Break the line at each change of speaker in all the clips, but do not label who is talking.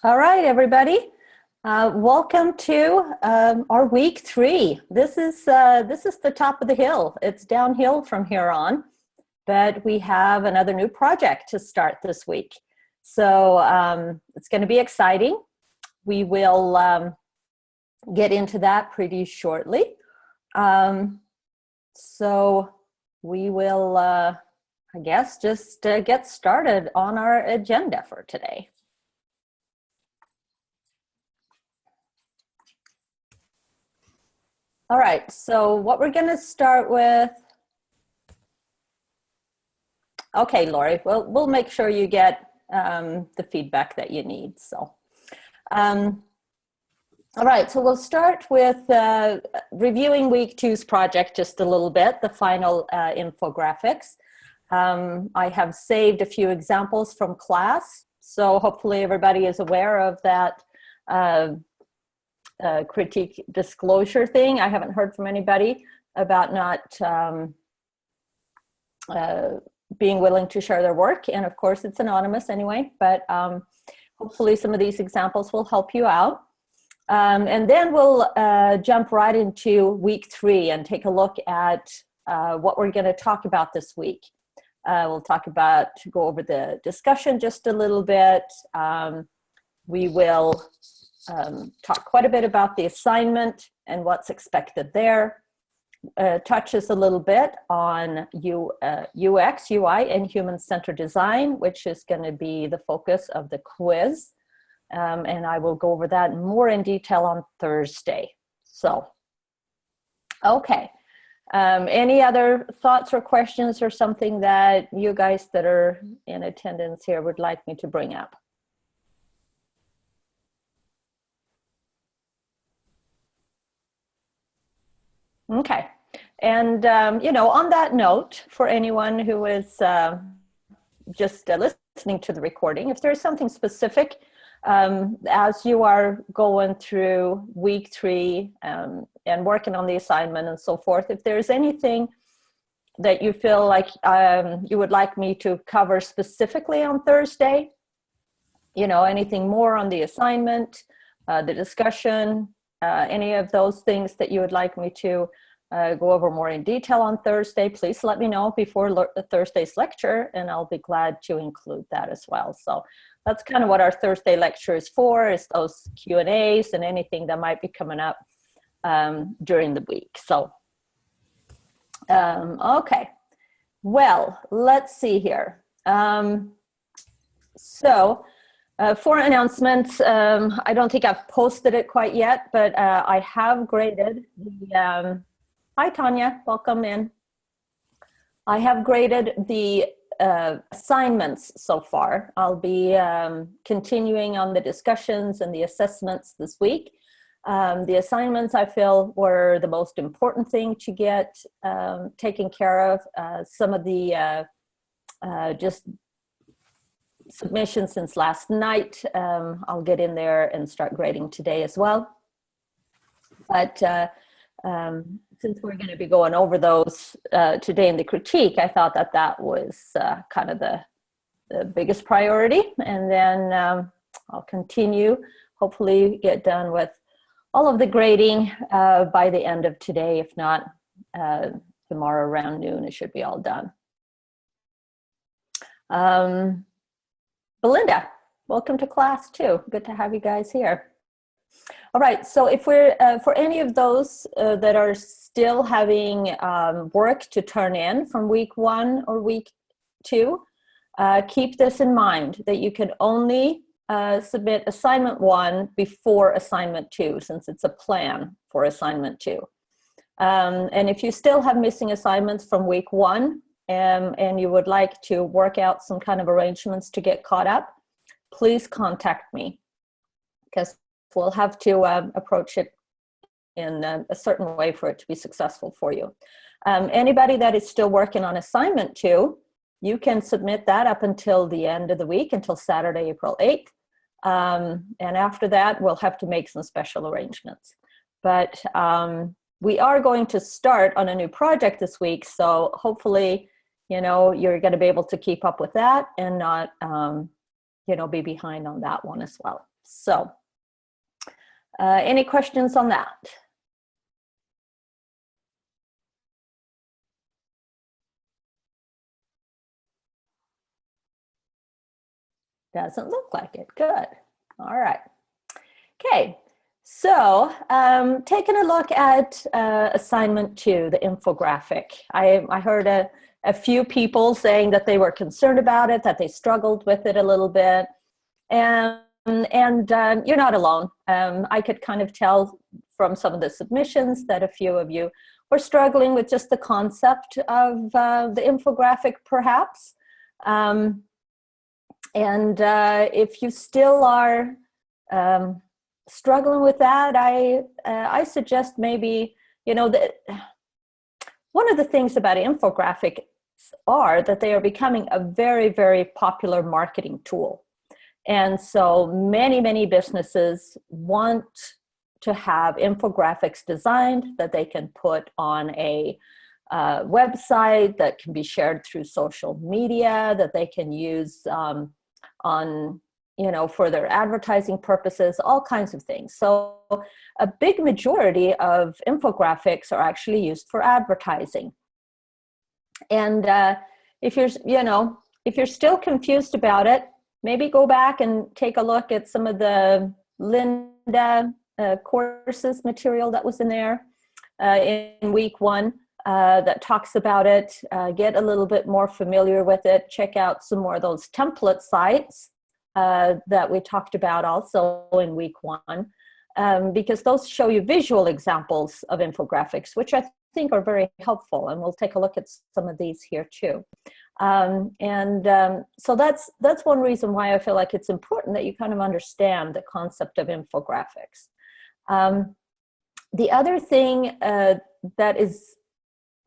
All right, everybody. Welcome to our week 3. This is the top of the hill. It's downhill from here on, but we have another new project to start this week. So it's going to be exciting. We will get into that pretty shortly. So we will, I guess, just get started on our agenda for today. All right, so what we're going to start with. Okay, Lori, we'll make sure you get the feedback that you need. So, all right, so we'll start with reviewing week 2's project just a little bit, the final infographics. I have saved a few examples from class, so hopefully everybody is aware of that critique disclosure thing. I haven't heard from anybody about not being willing to share their work, and of course it's anonymous anyway, but hopefully some of these examples will help you out. And then we'll jump right into week 3 and take a look at what we're going to talk about this week. We'll go over the discussion just a little bit. We will talk quite a bit about the assignment and what's expected there. Touches a little bit on UX, UI, and human-centered design, which is going to be the focus of the quiz. And I will go over that more in detail on Thursday. So, okay. Any other thoughts or questions or something that you guys that are in attendance here would like me to bring up? Okay. And, on that note, for anyone who is just listening to the recording, if there's something specific as you are going through week 3 and working on the assignment and so forth, if there's anything that you feel like you would like me to cover specifically on Thursday, anything more on the assignment, the discussion, any of those things that you would like me to go over more in detail on Thursday, please let me know before Thursday's lecture, and I'll be glad to include that as well. So that's kind of what our Thursday lecture is for, is those Q&As and anything that might be coming up during the week. So, okay. Well, let's see here. For announcements, I don't think I've posted it quite yet, but I have graded the, hi Tanya, welcome in. I have graded the assignments so far. I'll be continuing on the discussions and the assessments this week. The assignments I feel were the most important thing to get taken care of. Some of the just submissions since last night, I'll get in there and start grading today as well. But since we're going to be going over those today in the critique, I thought that was kind of the biggest priority. And then I'll continue, hopefully get done with all of the grading by the end of today. If not, tomorrow around noon, it should be all done. Belinda, welcome to class too. Good to have you guys here. All right, so if we're, for any of those that are still having work to turn in from week 1 or week 2, keep this in mind, that you can only submit assignment 1 before assignment 2, since it's a plan for assignment 2. And if you still have missing assignments from week 1, and you would like to work out some kind of arrangements to get caught up, please contact me, because we'll have to approach it in a certain way for it to be successful for you. Anybody that is still working on assignment 2, you can submit that up until the end of the week, until Saturday, April 8th. And after that, we'll have to make some special arrangements. But we are going to start on a new project this week, so hopefully, you're going to be able to keep up with that and not, be behind on that one as well. So any questions on that? Doesn't look like it. Good. All right. Okay. So taking a look at assignment 2, the infographic. I heard a few people saying that they were concerned about it, that they struggled with it a little bit. And you're not alone. I could kind of tell from some of the submissions that a few of you were struggling with just the concept of the infographic, perhaps. If you still are struggling with that, I suggest maybe, you know, one of the things about infographics are that they are becoming a very, very popular marketing tool. And so many businesses want to have infographics designed that they can put on a website, that can be shared through social media, that they can use on, you know, for their advertising purposes, all kinds of things. So a big majority of infographics are actually used for advertising. And if you're still confused about it, maybe go back and take a look at some of the Linda courses material that was in there in week 1 that talks about it. Get a little bit more familiar with it. Check out some more of those template sites that we talked about also in week 1, because those show you visual examples of infographics, which I think are very helpful. And we'll take a look at some of these here too. So that's one reason why I feel like it's important that you kind of understand the concept of infographics. The other thing that is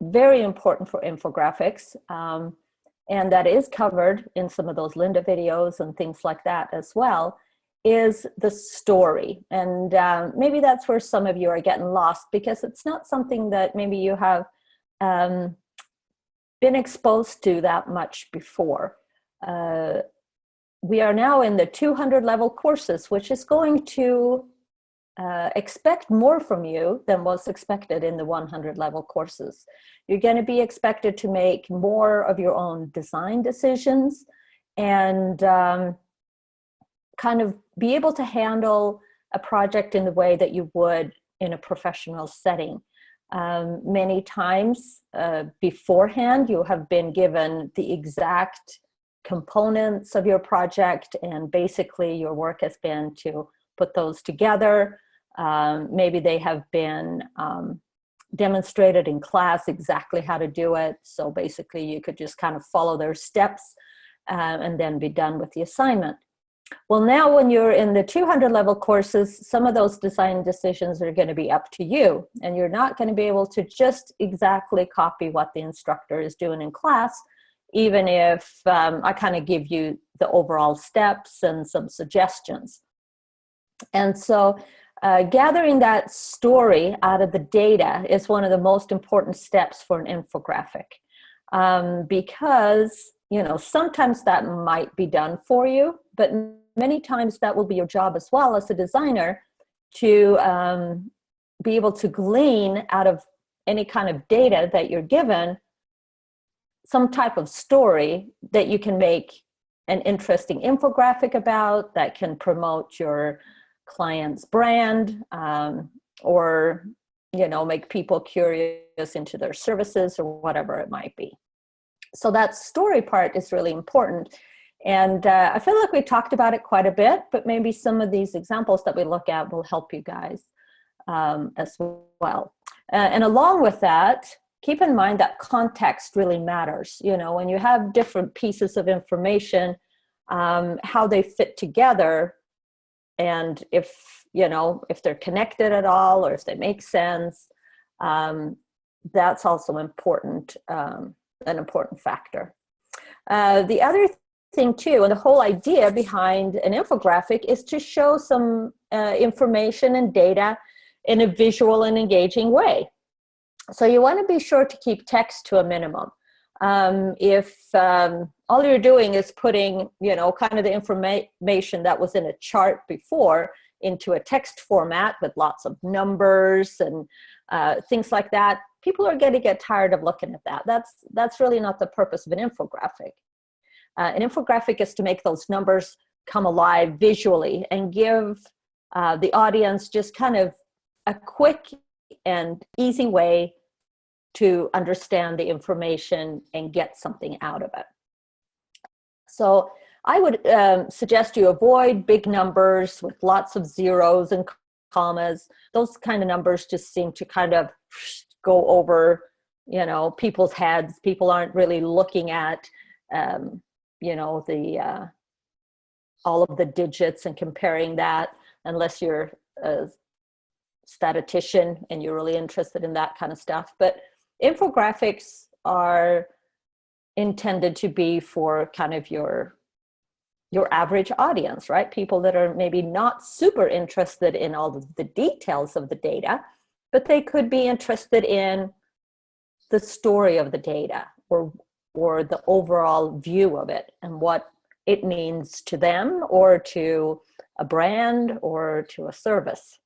very important for infographics, and that is covered in some of those Linda videos and things like that as well, is the story. And maybe that's where some of you are getting lost, because it's not something that maybe you have been exposed to that much before. We are now in the 200 level courses, which is going to expect more from you than was expected in the 100 level courses. You're going to be expected to make more of your own design decisions and kind of be able to handle a project in the way that you would in a professional setting. Many times beforehand, you have been given the exact components of your project, and basically your work has been to put those together. Maybe they have been demonstrated in class exactly how to do it. So basically you could just kind of follow their steps and then be done with the assignment. Well, now when you're in the 200 level courses, some of those design decisions are going to be up to you, and you're not going to be able to just exactly copy what the instructor is doing in class, even if I kind of give you the overall steps and some suggestions. And so gathering that story out of the data is one of the most important steps for an infographic, because, you know, sometimes that might be done for you, but many times that will be your job as well as a designer to be able to glean out of any kind of data that you're given some type of story that you can make an interesting infographic about, that can promote your client's brand, or, you know, make people curious into their services or whatever it might be. So that story part is really important. And I feel like we talked about it quite a bit, but maybe some of these examples that we look at will help you guys as well. And along with that, keep in mind that context really matters. You know, when you have different pieces of information, how they fit together, and if, you know, if they're connected at all or if they make sense, that's also important, an important factor. The other thing too, and the whole idea behind an infographic, is to show some information and data in a visual and engaging way. So you want to be sure to keep text to a minimum. If all you're doing is putting, you know, kind of the information that was in a chart before into a text format with lots of numbers and things like that, people are going to get tired of looking at that. That's really not the purpose of an infographic. An infographic is to make those numbers come alive visually and give the audience just kind of a quick and easy way to understand the information and get something out of it. So I would suggest you avoid big numbers with lots of zeros and commas. Those kind of numbers just seem to kind of go over, you know, people's heads. People aren't really looking at, you know, the all of the digits and comparing that, unless you're a statistician and you're really interested in that kind of stuff. But infographics are intended to be for kind of your average audience, right? People that are maybe not super interested in all of the details of the data, but they could be interested in the story of the data or the overall view of it and what it means to them or to a brand or to a service.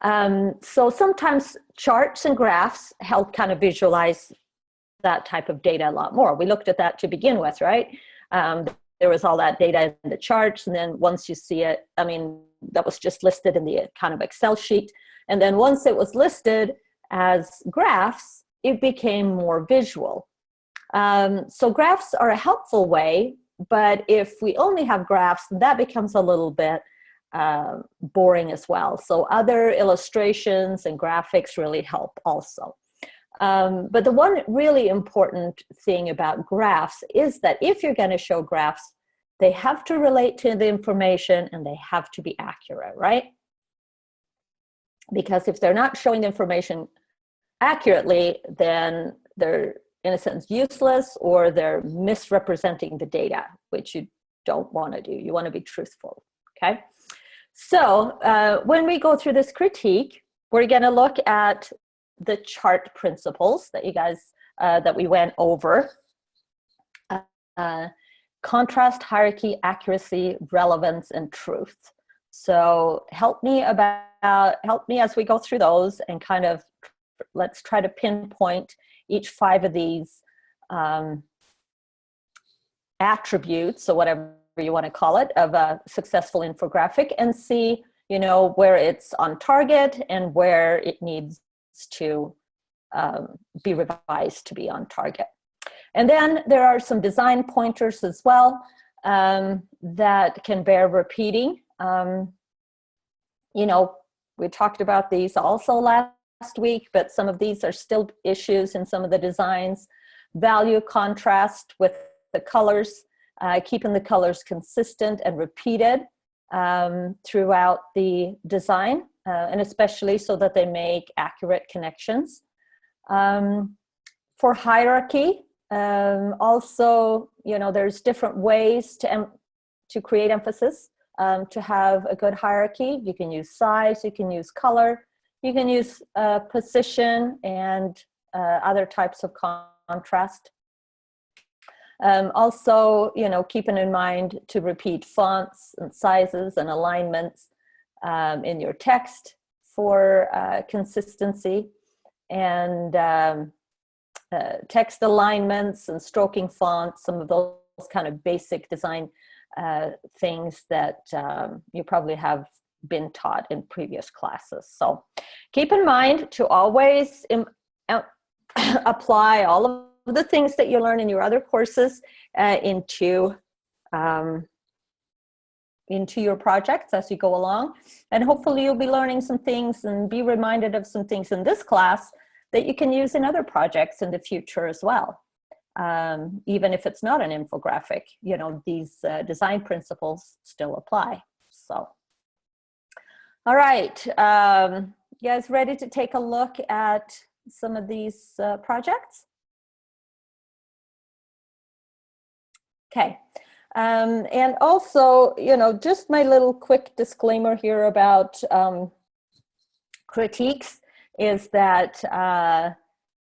So sometimes charts and graphs help kind of visualize that type of data a lot more. We looked at that to begin with, right? There was all that data in the charts, and then once you see it, I mean, that was just listed in the kind of Excel sheet. And then once it was listed as graphs, it became more visual. So graphs are a helpful way, but if we only have graphs, that becomes a little bit boring as well. So other illustrations and graphics really help also. But the one really important thing about graphs is that if you're going to show graphs, they have to relate to the information and they have to be accurate, right? Because if they're not showing the information accurately, then they're in a sense useless, or they're misrepresenting the data, which you don't want to do. You want to be truthful, okay? So when we go through this critique, we're going to look at the chart principles that you guys, that we went over. Contrast, hierarchy, accuracy, relevance, and truth. So help me as we go through those, and kind of let's try to pinpoint each 5 of these attributes, or whatever you want to call it, of a successful infographic, and see, you know, where it's on target and where it needs to be revised to be on target. And then there are some design pointers as well that can bear repeating. You know, we talked about these also last week, but some of these are still issues in some of the designs. Value contrast with the colors, keeping the colors consistent and repeated throughout the design, and especially so that they make accurate connections. For hierarchy, also, you know, there's different ways to create emphasis, to have a good hierarchy. You can use size, you can use color, you can use position, and other types of contrast. Also, you know, keeping in mind to repeat fonts and sizes and alignments in your text for consistency, and text alignments and stroking fonts, some of those kind of basic design things that you probably have been taught in previous classes. So keep in mind to always apply all of the things that you learn in your other courses into your projects as you go along. And hopefully you'll be learning some things and be reminded of some things in this class that you can use in other projects in the future as well. Even if it's not an infographic, you know, these design principles still apply. So, all right, you guys ready to take a look at some of these projects? Okay, and also, you know, just my little quick disclaimer here about critiques is that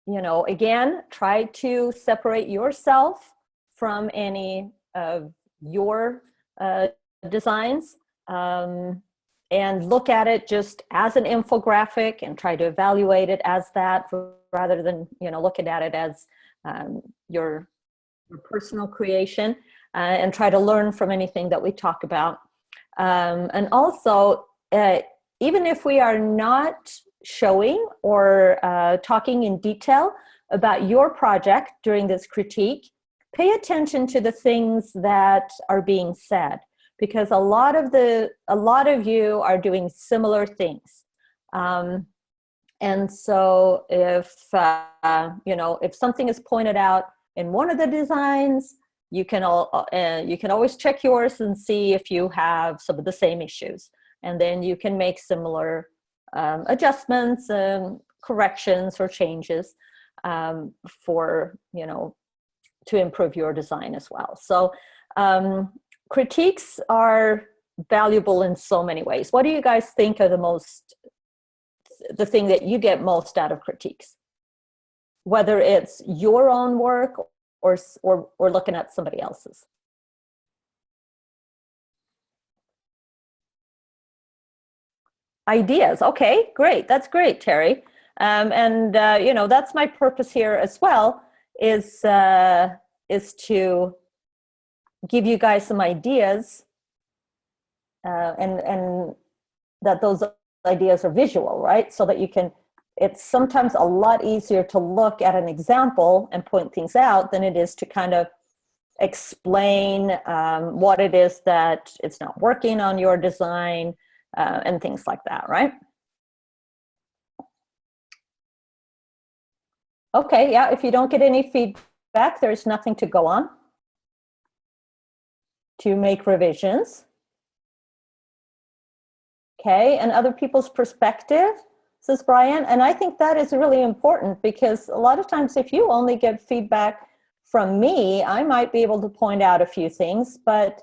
again, try to separate yourself from any of your designs, and look at it just as an infographic and try to evaluate it as that, rather than looking at it as your personal creation, and try to learn from anything that we talk about. And also, even if we are not showing or talking in detail about your project during this critique, pay attention to the things that are being said, because a lot of you are doing similar things. And so if if something is pointed out in one of the designs, you can always check yours and see if you have some of the same issues, and then you can make similar adjustments, corrections, or changes for to improve your design as well. So critiques are valuable in so many ways. What do you guys think are the thing that you get most out of critiques? Whether it's your own work or looking at somebody else's. Ideas. Okay, great. That's great, Terry. And that's my purpose here as well, is to give you guys some ideas, and that those ideas are visual, right? So that you can, it's sometimes a lot easier to look at an example and point things out than it is to kind of explain what it is that it's not working on your design, and things like that, right? Okay, yeah, if you don't get any feedback, there's nothing to go on to make revisions. Okay, and other people's perspective, says Brian, and I think that is really important, because a lot of times if you only get feedback from me, I might be able to point out a few things, but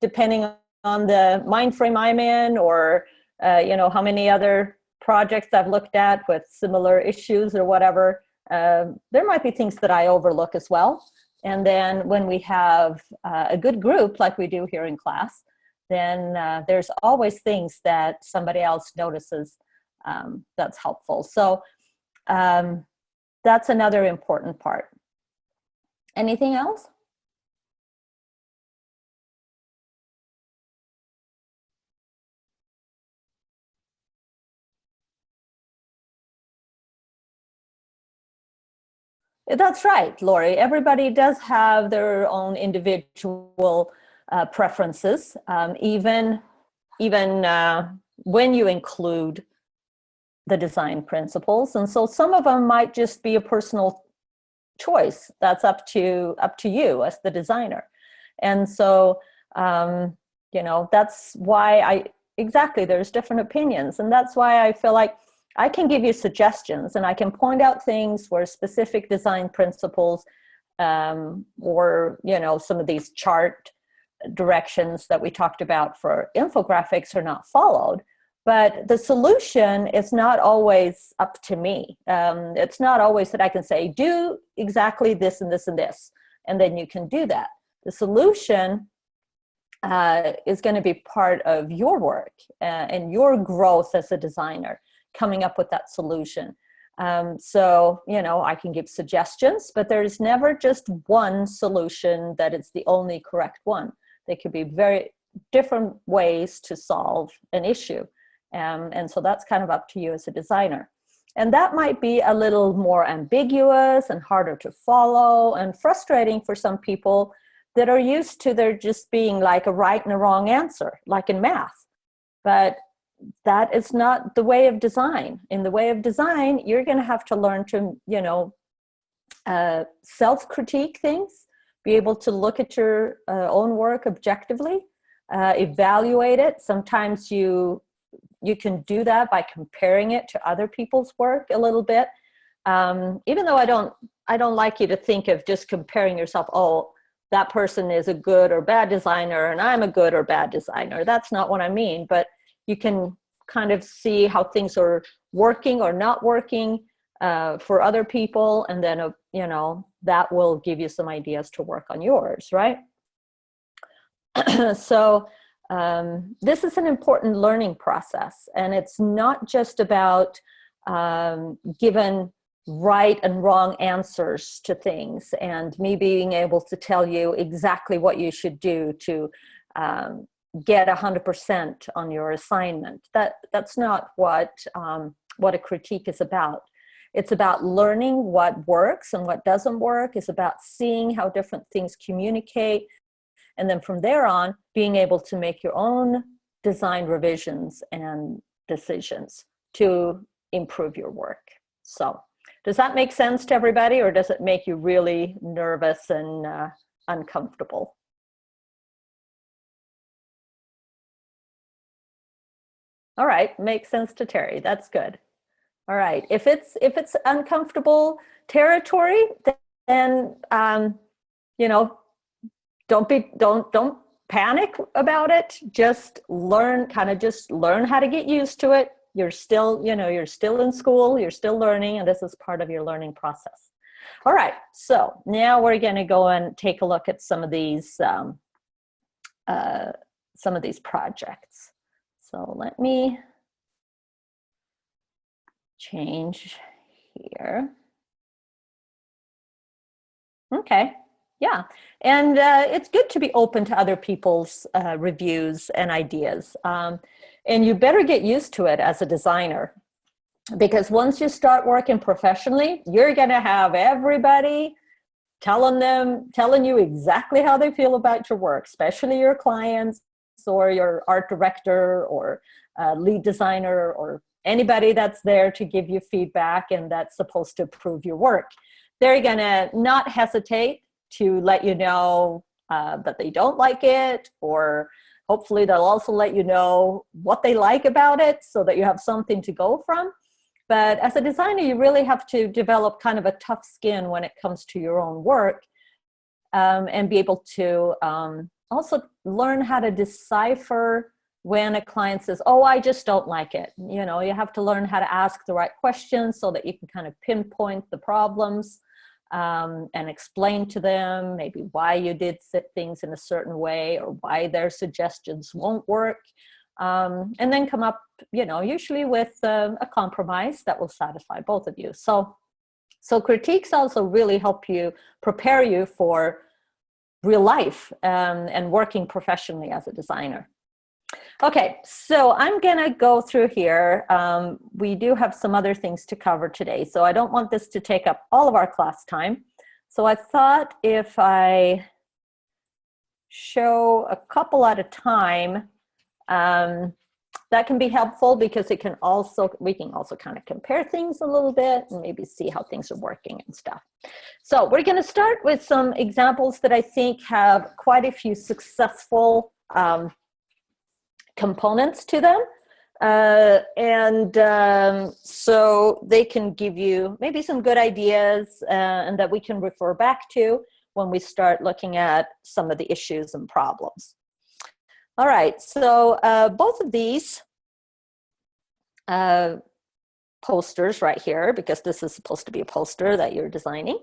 depending on the mind frame I'm in, or how many other projects I've looked at with similar issues or whatever, there might be things that I overlook as well. And then when we have a good group like we do here in class, then there's always things that somebody else notices that's helpful. So that's another important part. Anything else? That's right, Lori. Everybody does have their own individual preferences, even when you include the design principles. And so some of them might just be a personal choice. That's up to you as the designer. And so, that's why there's different opinions. And that's why I feel like I can give you suggestions, and I can point out things where specific design principles or some of these chart directions that we talked about for infographics are not followed. But the solution is not always up to me. It's not always that I can say, do exactly this and this and this, and then you can do that. The solution is going to be part of your work and your growth as a designer, coming up with that solution. So, I can give suggestions, but there's never just one solution that is the only correct one. There could be very different ways to solve an issue. And so that's kind of up to you as a designer. And that might be a little more ambiguous and harder to follow and frustrating for some people that are used to there just being like a right and a wrong answer, like in math. But that is not the way of design. In the way of design, you're going to have to learn to, self-critique things, be able to look at your own work objectively, evaluate it. Sometimes you can do that by comparing it to other people's work a little bit. Even though I don't like you to think of just comparing yourself, oh, that person is a good or bad designer and I'm a good or bad designer. That's not what I mean, but you can kind of see how things are working or not working for other people, and then you know, that will give you some ideas to work on yours, right? So this is an important learning process, and it's not just about given right and wrong answers to things and me being able to tell you exactly what you should do to get 100% on your assignment. That's not what a critique is about. It's about learning what works and what doesn't work. It's about seeing how different things communicate, and then from there on, being able to make your own design revisions and decisions to improve your work. So does that make sense to everybody, or does it make you really nervous and uncomfortable? All right, makes sense to Terry. That's good. All right, if it's uncomfortable territory, then you know, don't panic about it. Just learn how to get used to it. You're still, you know, you're still in school, you're still learning, and this is part of your learning process. All right, so now we're going to go and take a look at some of these projects. So let me change here. Okay, yeah, and it's good to be open to other people's reviews and ideas. And you better get used to it as a designer, because once you start working professionally, you're gonna have everybody telling you exactly how they feel about your work, especially your clients or your art director or lead designer or anybody that's there to give you feedback and that's supposed to improve your work. They're gonna not hesitate to let you know that they don't like it, or hopefully they'll also let you know what they like about it so that you have something to go from. But as a designer, you really have to develop kind of a tough skin when it comes to your own work, and be able to also learn how to decipher when a client says, oh, I just don't like it. You know, you have to learn how to ask the right questions so that you can kind of pinpoint the problems and explain to them maybe why you did things in a certain way or why their suggestions won't work. And then come up, you know, usually with a compromise that will satisfy both of you. So critiques also really help you, prepare you for real life and working professionally as a designer. Okay, so I'm gonna go through here. We do have some other things to cover today, so I don't want this to take up all of our class time. So I thought if I show a couple at a time, that can be helpful, because we can also kind of compare things a little bit and maybe see how things are working and stuff. So we're going to start with some examples that I think have quite a few successful components to them. So they can give you maybe some good ideas and that we can refer back to when we start looking at some of the issues and problems. All right, so both of these posters right here, because this is supposed to be a poster that you're designing,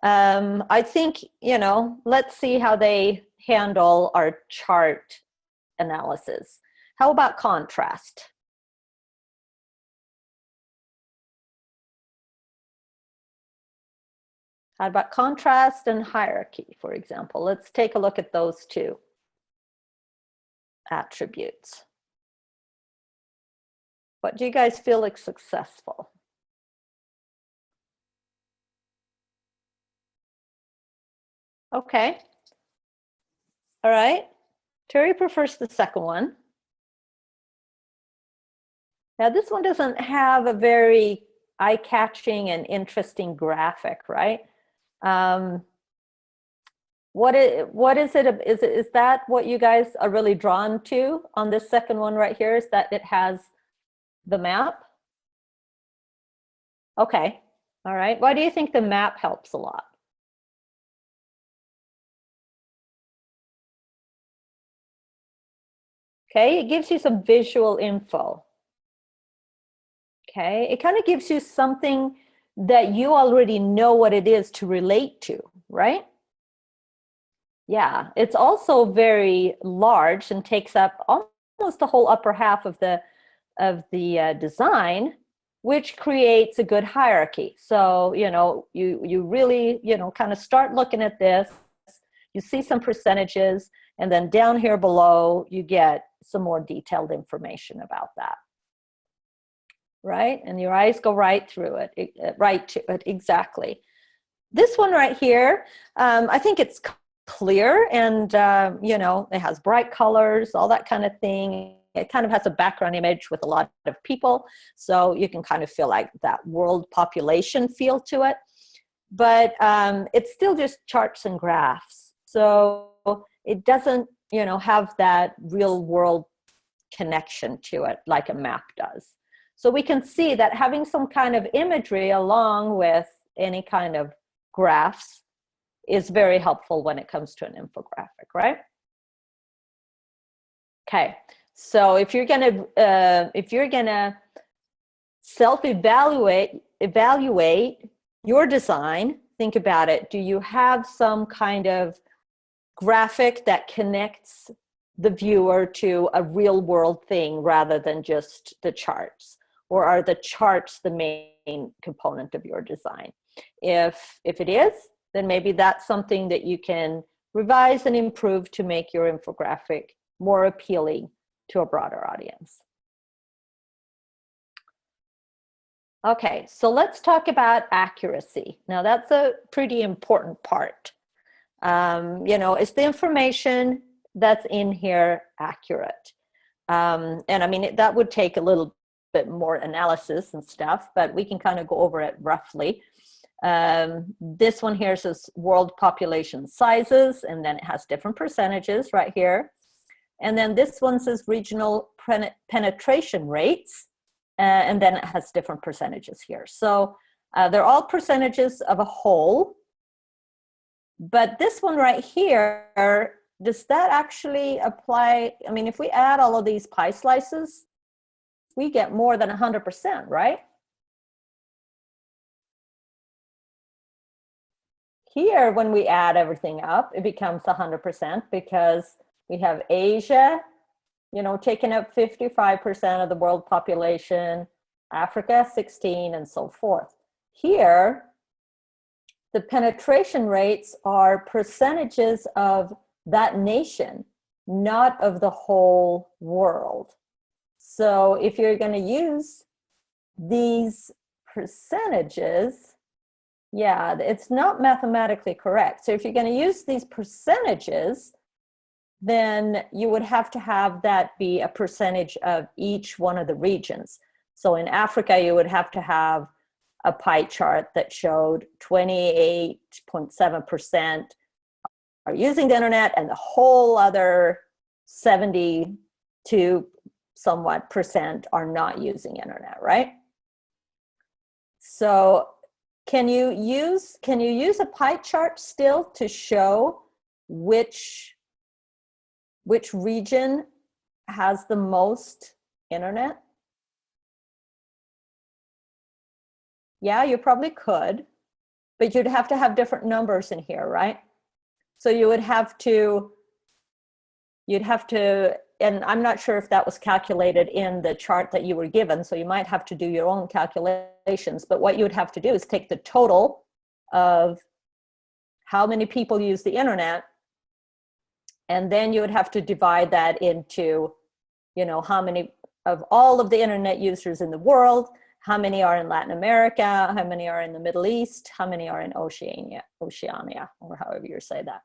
I think, you know, let's see how they handle our chart analysis. How about contrast? How about contrast and hierarchy, for example? Let's take a look at those two attributes. What do you guys feel like successful? Okay. All right. Terry prefers the second one. Now this one doesn't have a very eye-catching and interesting graphic, right? What is it? Is that what you guys are really drawn to on this second one right here? Is that it has the map? Okay. All right. Why do you think the map helps a lot? Okay, it gives you some visual info. Okay, it kind of gives you something that you already know what it is to relate to, right? Yeah, it's also very large and takes up almost the whole upper half of the design, which creates a good hierarchy. So, you know, you really, you know, kind of start looking at this, you see some percentages, and then down here below, you get some more detailed information about that. Right? And your eyes go right through it, right to it, exactly. This one right here, I think it's clear and, you know, it has bright colors, all that kind of thing. It kind of has a background image with a lot of people, so you can kind of feel like that world population feel to it. But it's still just charts and graphs. So it doesn't, you know, have that real world connection to it like a map does. So we can see that having some kind of imagery along with any kind of graphs is very helpful when it comes to an infographic, right? Okay, so if you're gonna self-evaluate your design, think about it. Do you have some kind of graphic that connects the viewer to a real world thing rather than just the charts? Or are the charts the main component of your design? If it is, then maybe that's something that you can revise and improve to make your infographic more appealing to a broader audience. Okay, so let's talk about accuracy. Now that's a pretty important part. You know, is the information that's in here accurate? And I mean, that would take a little bit more analysis and stuff, but we can kind of go over it roughly. This one here says world population sizes, and then it has different percentages right here. And then this one says regional penetration rates, and then it has different percentages here. So they're all percentages of a whole. But this one right here, does that actually apply? I mean, if we add all of these pie slices, we get more than 100%, right? Here, when we add everything up, it becomes 100% because we have Asia, you know, taking up 55% of the world population, Africa 16, and so forth. Here, the penetration rates are percentages of that nation, not of the whole world. So if you're going to use these percentages, yeah, it's not mathematically correct. So if you're going to use these percentages, then you would have to have that be a percentage of each one of the regions. So in Africa, you would have to have a pie chart that showed 28.7% are using the internet and the whole other 72 somewhat percent are not using internet, right? So can you use a pie chart still to show which region has the most internet? Yeah, you probably could, but you'd have to have different numbers in here, right? So you'd have to, and I'm not sure if that was calculated in the chart that you were given, so you might have to do your own calculations, but what you would have to do is take the total of how many people use the internet, and then you would have to divide that into, you know, how many of all of the internet users in the world, how many are in Latin America, how many are in the Middle East, how many are in Oceania, or however you say that.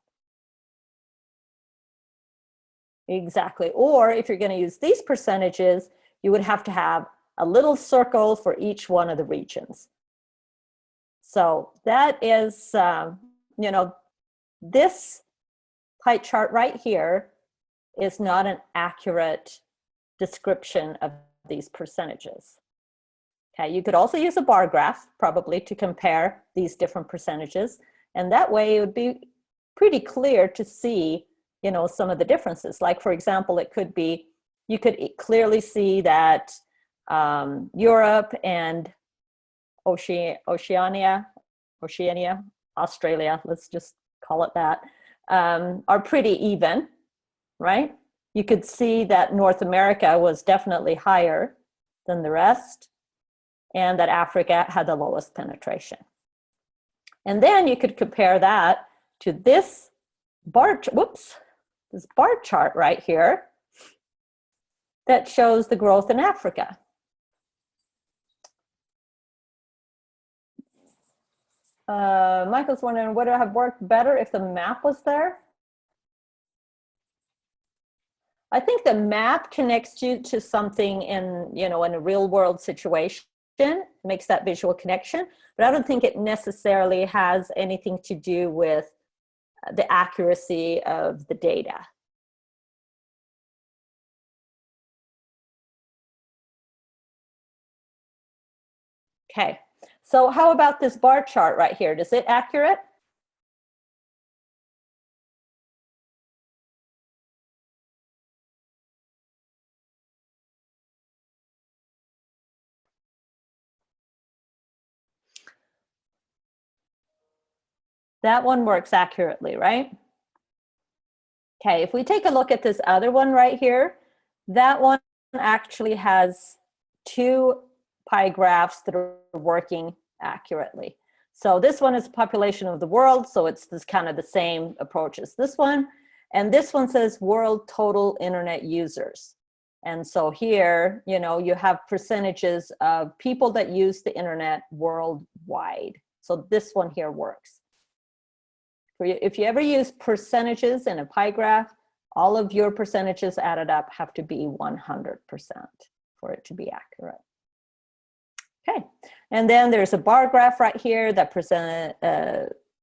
Exactly. Or if you're going to use these percentages, you would have to have a little circle for each one of the regions. So that is, you know, this pie chart right here is not an accurate description of these percentages. Okay, you could also use a bar graph probably to compare these different percentages, and that way it would be pretty clear to see, you know, some of the differences. Like, for example, it could be, you could clearly see that Europe and Oceania, Australia, let's just call it that, are pretty even, right? You could see that North America was definitely higher than the rest, and that Africa had the lowest penetration. And then you could compare that to this this bar chart right here that shows the growth in Africa. Michael's wondering, would it have worked better if the map was there? I think the map connects you to something in, in a real world situation, makes that visual connection, but I don't think it necessarily has anything to do with the accuracy of the data. Okay, so how about this bar chart right here? Is it accurate? That one works accurately, right? Okay, if we take a look at this other one right here, that one actually has two pie graphs that are working accurately. So this one is population of the world, so it's this kind of the same approach as this one. And this one says world total internet users. And so here, you have percentages of people that use the internet worldwide. So this one here works. If you ever use percentages in a pie graph, all of your percentages added up have to be 100% for it to be accurate. Okay, and then there's a bar graph right here that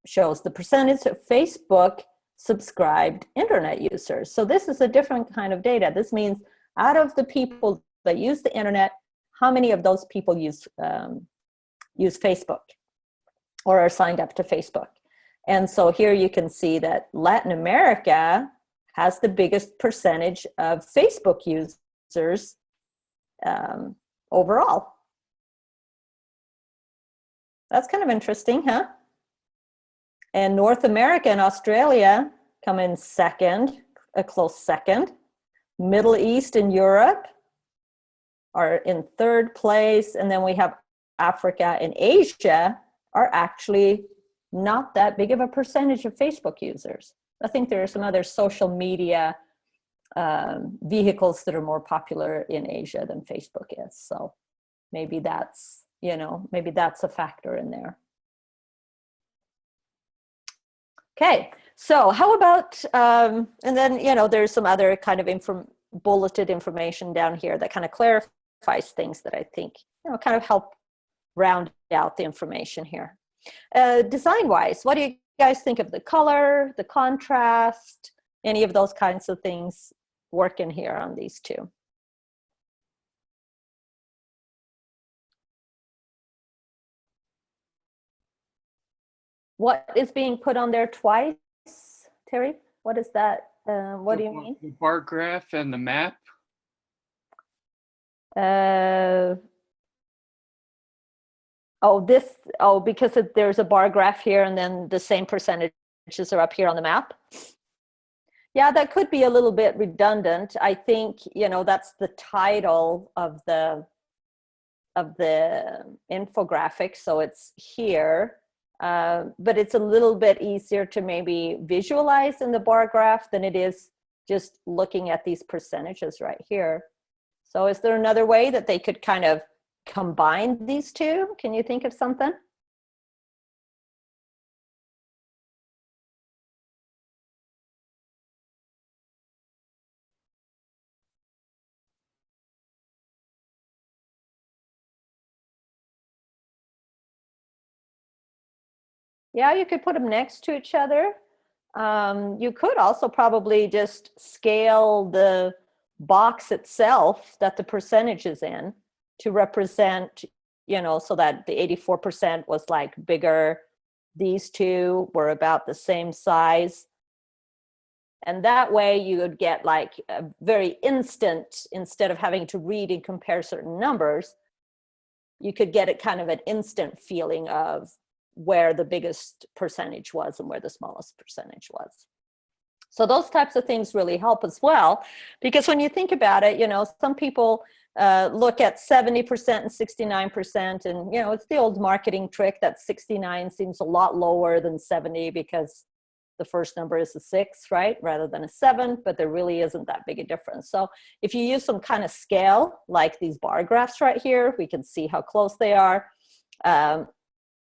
shows the percentage of Facebook subscribed internet users. So this is a different kind of data. This means out of the people that use the internet, how many of those people use Facebook or are signed up to Facebook? And so here you can see that Latin America has the biggest percentage of Facebook users overall. That's kind of interesting, huh? And North America and Australia come in second, a close second. Middle East and Europe are in third place. And then we have Africa and Asia are actually not that big of a percentage of Facebook users. I think there are some other social media vehicles that are more popular in Asia than Facebook is. So maybe that's, maybe that's a factor in there. Okay, so how about, and then, there's some other kind of bulleted information down here that kind of clarifies things that I think, kind of help round out the information here. Design-wise, what do you guys think of the color, the contrast, any of those kinds of things work in here on these two? What is being put on there twice, Terry? What is that? What do you mean?
The bar graph and the map.
Because there's a bar graph here and then the same percentages are up here on the map. Yeah, that could be a little bit redundant. I think, that's the title of the infographic, so it's here. But it's a little bit easier to maybe visualize in the bar graph than it is just looking at these percentages right here. So is there another way that they could kind of combine these two? Can you think of something? Yeah, you could put them next to each other. You could also probably just scale the box itself that the percentage is in to represent, so that the 84% was like bigger. These two were about the same size. And that way you would get like a very instant, instead of having to read and compare certain numbers, you could get it kind of an instant feeling of where the biggest percentage was and where the smallest percentage was. So those types of things really help as well, because when you think about it, you know, some people look at 70% and 69%, and, you know, it's the old marketing trick that 69 seems a lot lower than 70 because the first number is a 6, right, rather than a 7, but there really isn't that big a difference. So if you use some kind of scale, like these bar graphs right here, we can see how close they are.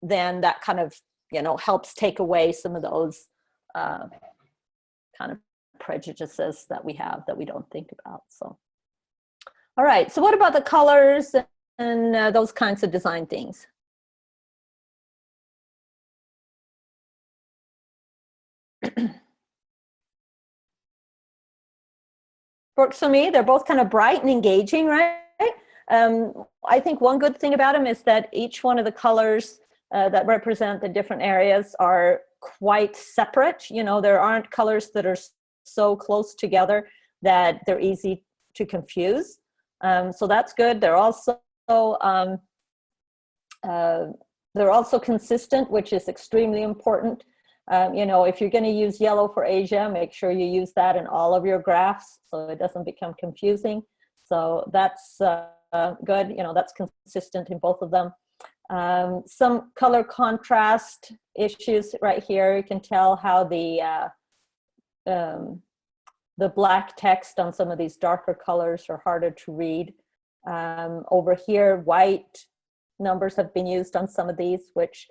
Then that kind of, you know, helps take away some of those kind of prejudices that we have that we don't think about. So, all right, so what about the colors and those kinds of design things? Works for me. They're both kind of bright and engaging, right? I think one good thing about them is that each one of the colors that represent the different areas are quite separate. You know, there aren't colors that are so close together that they're easy to confuse. So that's good. They're also consistent, which is extremely important. You know, if you're going to use yellow for Asia, make sure you use that in all of your graphs so it doesn't become confusing. So that's good. You know, that's consistent in both of them. Some color contrast issues right here. You can tell how the black text on some of these darker colors are harder to read. Over here, white numbers have been used on some of these, which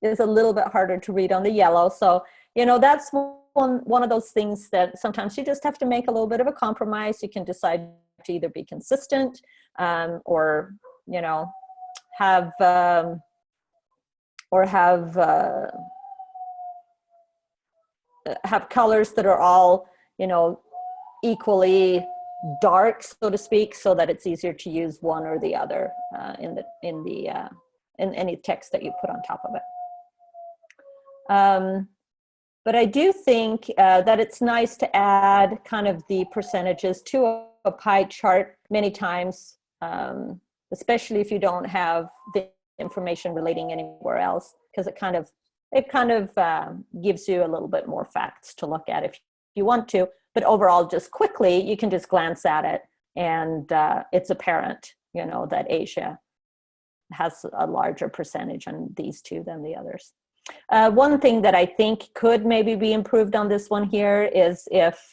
is a little bit harder to read on the yellow. So, you know, that's one of those things that sometimes you just have to make a little bit of a compromise. You can decide to either be consistent or, you know, have colors that are all, you know, equally dark, so to speak, so that it's easier to use one or the other in any text that you put on top of it. But I do think that it's nice to add kind of the percentages to a pie chart many times, especially if you don't have the information relating anywhere else, because it kind of gives you a little bit more facts to look at if you want to. But overall, just quickly, you can just glance at it, and it's apparent, you know, that Asia has a larger percentage on these two than the others. One thing that I think could maybe be improved on this one here is if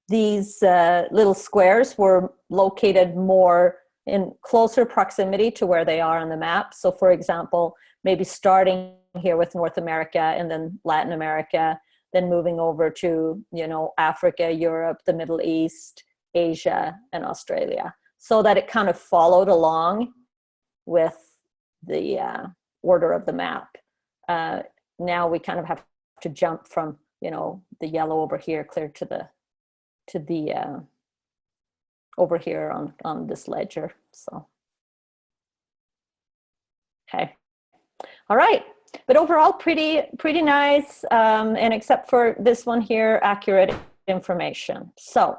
these little squares were located more in closer proximity to where they are on the map. So for example, maybe starting here with North America and then Latin America, then moving over to, you know, Africa, Europe, the Middle East, Asia, and Australia, so that it kind of followed along with the order of the map. Now we kind of have to jump from, you know, the yellow over here clear to the over here on this ledger. So, okay, all right. But overall, pretty nice, and except for this one here, accurate information. So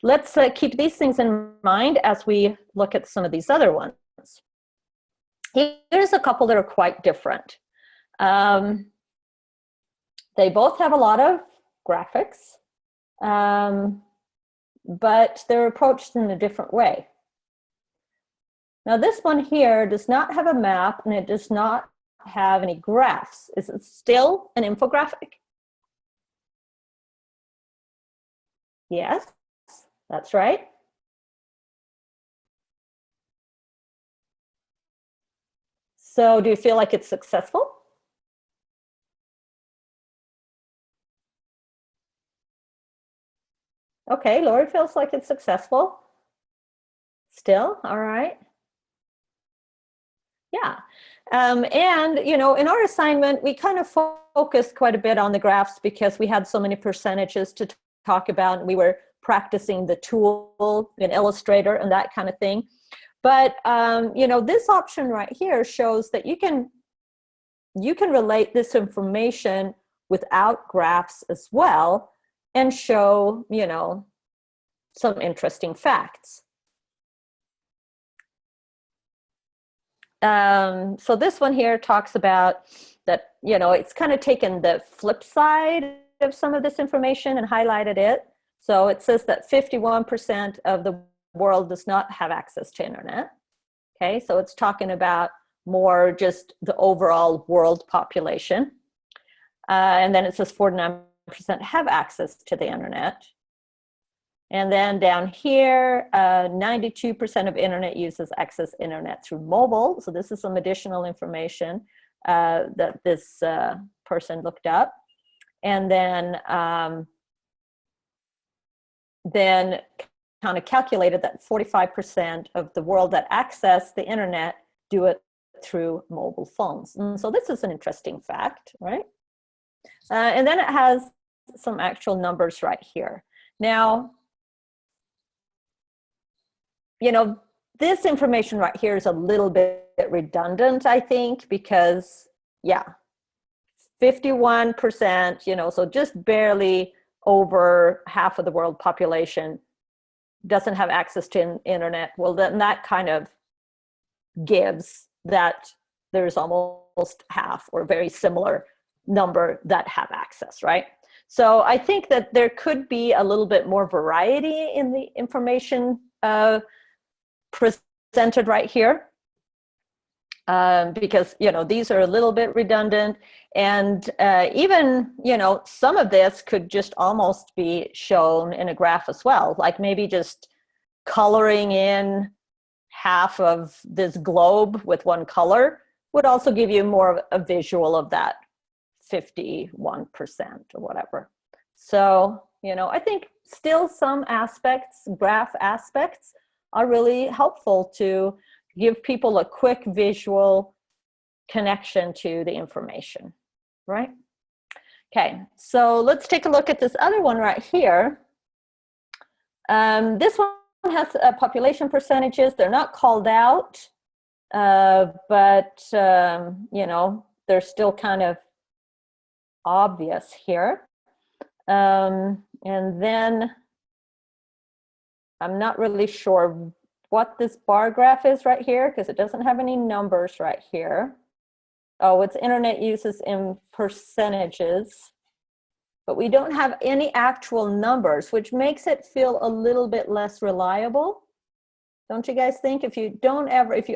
let's keep these things in mind as we look at some of these other ones. Here's a couple that are quite different. They both have a lot of graphics, but they're approached in a different way. Now this one here does not have a map, and it does not have any graphs. Is it still an infographic? Yes, that's right. So do you feel like it's successful? Okay, Lori feels like it's successful. Still, all right. Yeah, and you know, in our assignment, we kind of focused quite a bit on the graphs because we had so many percentages to talk about, and we were practicing the tool in Illustrator and that kind of thing. But you know, this option right here shows that you can relate this information without graphs as well, and show, you know, some interesting facts. So this one here talks about that, you know, it's kind of taken the flip side of some of this information and highlighted it. So it says that 51% of the world does not have access to internet. Okay, so it's talking about more just the overall world population. And then it says 49% have access to the internet. And then down here, 92% of internet users access internet through mobile. So this is some additional information that this person looked up. And then kind of calculated that 45% of the world that access the internet do it through mobile phones. And so this is an interesting fact, right? And then it has some actual numbers right here. Now, you know, this information right here is a little bit redundant, I think, because, yeah, 51%, you know, so just barely over half of the world population doesn't have access to internet. Well, then that kind of gives that there's almost half or very similar number that have access, right? So I think that there could be a little bit more variety in the information presented right here, because, you know, these are a little bit redundant, and even, you know, some of this could just almost be shown in a graph as well, like maybe just coloring in half of this globe with one color would also give you more of a visual of that 51% or whatever. So, you know, I think still some aspects, graph aspects, are really helpful to give people a quick visual connection to the information, right? Okay, so let's take a look at this other one right here. This one has population percentages. They're not called out, but, you know, they're still kind of obvious here. And then I'm not really sure what this bar graph is right here because it doesn't have any numbers right here. Oh, it's internet uses in percentages, but we don't have any actual numbers, which makes it feel a little bit less reliable. Don't you guys think? If you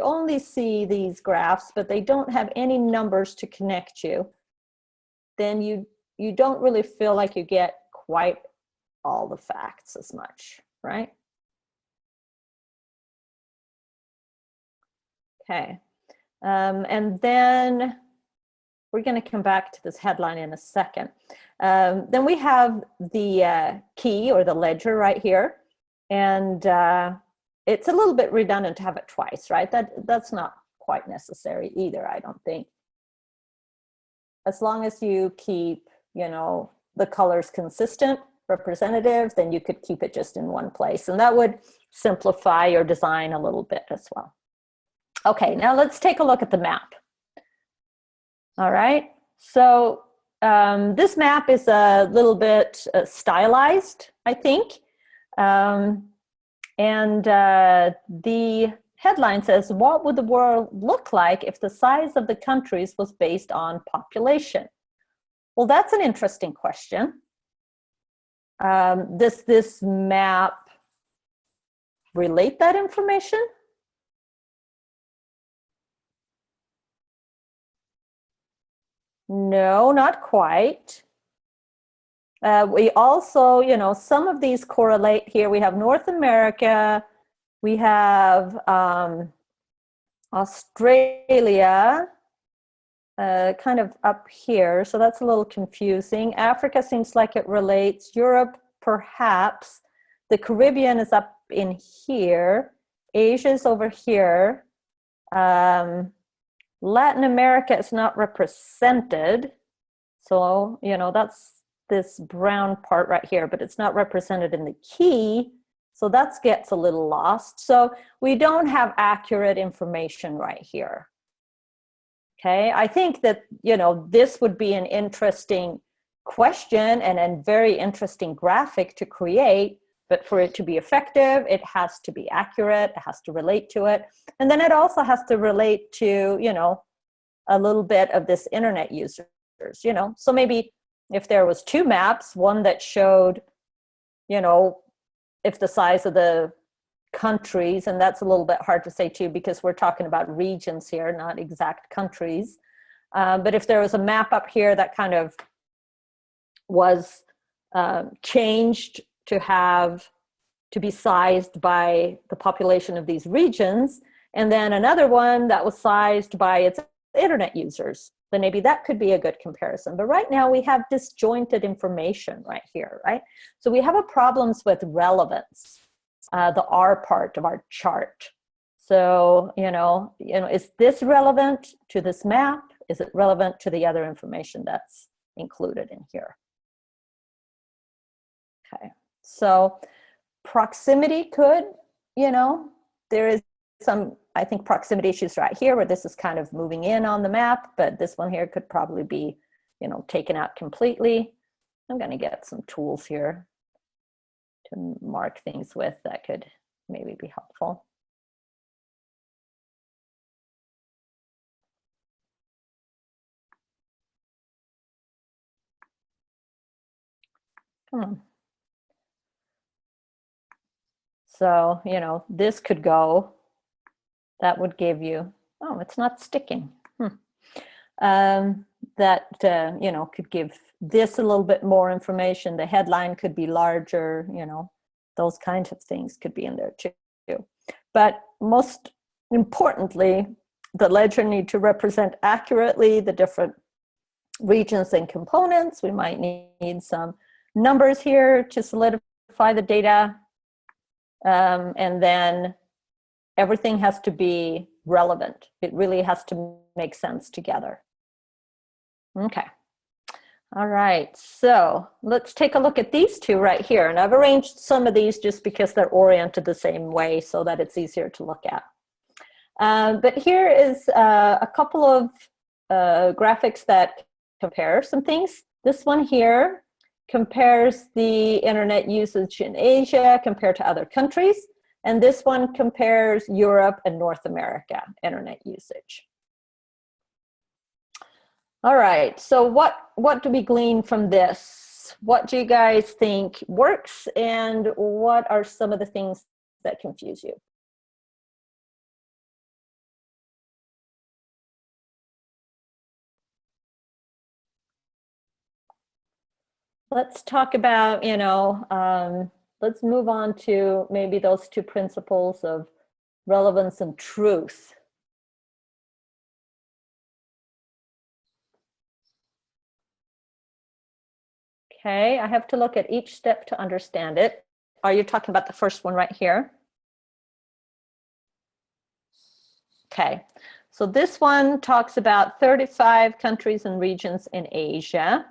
only see these graphs, but they don't have any numbers to connect you, then you don't really feel like you get quite all the facts as much, right? Okay, and then we're going to come back to this headline in a second. Then we have the key or the ledger right here, and it's a little bit redundant to have it twice, right? That's not quite necessary either, I don't think. As long as you keep, you know, the colors consistent, representative, then you could keep it just in one place, and that would simplify your design a little bit as well. Okay, now let's take a look at the map. All right, so this map is a little bit stylized, I think. And the headline says, what would the world look like if the size of the countries was based on population? Well, that's an interesting question. Does this map relate that information? No, not quite. We also, you know, some of these correlate here. We have North America, we have Australia, kind of up here, so that's a little confusing. Africa seems like it relates. Europe, perhaps. The Caribbean is up in here. Asia is over here. Latin America is not represented. So, you know, that's this brown part right here, but it's not represented in the key. So that gets a little lost. So we don't have accurate information right here. Okay, I think that, you know, this would be an interesting question and a very interesting graphic to create, But for it to be effective, it has to be accurate, it has to relate to it. And then it also has to relate to, you know, a little bit of this internet users, you know. So maybe if there was two maps, one that showed, you know, if the size of the countries, and that's a little bit hard to say too, because we're talking about regions here, not exact countries. But if there was a map up here that kind of was changed to be sized by the population of these regions, and then another one that was sized by its internet users, then maybe that could be a good comparison. But right now we have disjointed information right here, right? So we have a problems with relevance, the R part of our chart. So, you know, is this relevant to this map? Is it relevant to the other information that's included in here? Okay, so proximity could, you know, there is some, I think, proximity issues right here where this is kind of moving in on the map, but this one here could probably be, you know, taken out completely. I'm going to get some tools here to mark things with that could maybe be helpful. Come on. So, you know, this could go, that would give you, oh, it's not sticking. That, you know, could give this a little bit more information. The headline could be larger, you know, those kinds of things could be in there too. But most importantly, the ledger need to represent accurately the different regions and components. We might need some numbers here to solidify the data. And then everything has to be relevant. It really has to make sense together. Okay. All right, so let's take a look at these two right here. And I've arranged some of these just because they're oriented the same way so that it's easier to look at. But here is a couple of graphics that compare some things. This one here compares the internet usage in Asia compared to other countries. And this one compares Europe and North America internet usage. All right, so what do we glean from this? What do you guys think works, and what are some of the things that confuse you? Let's talk about, you know, let's move on to maybe those two principles of relevance and truth. Okay, I have to look at each step to understand it. Are you talking about the first one right here? Okay, so this one talks about 35 countries and regions in Asia.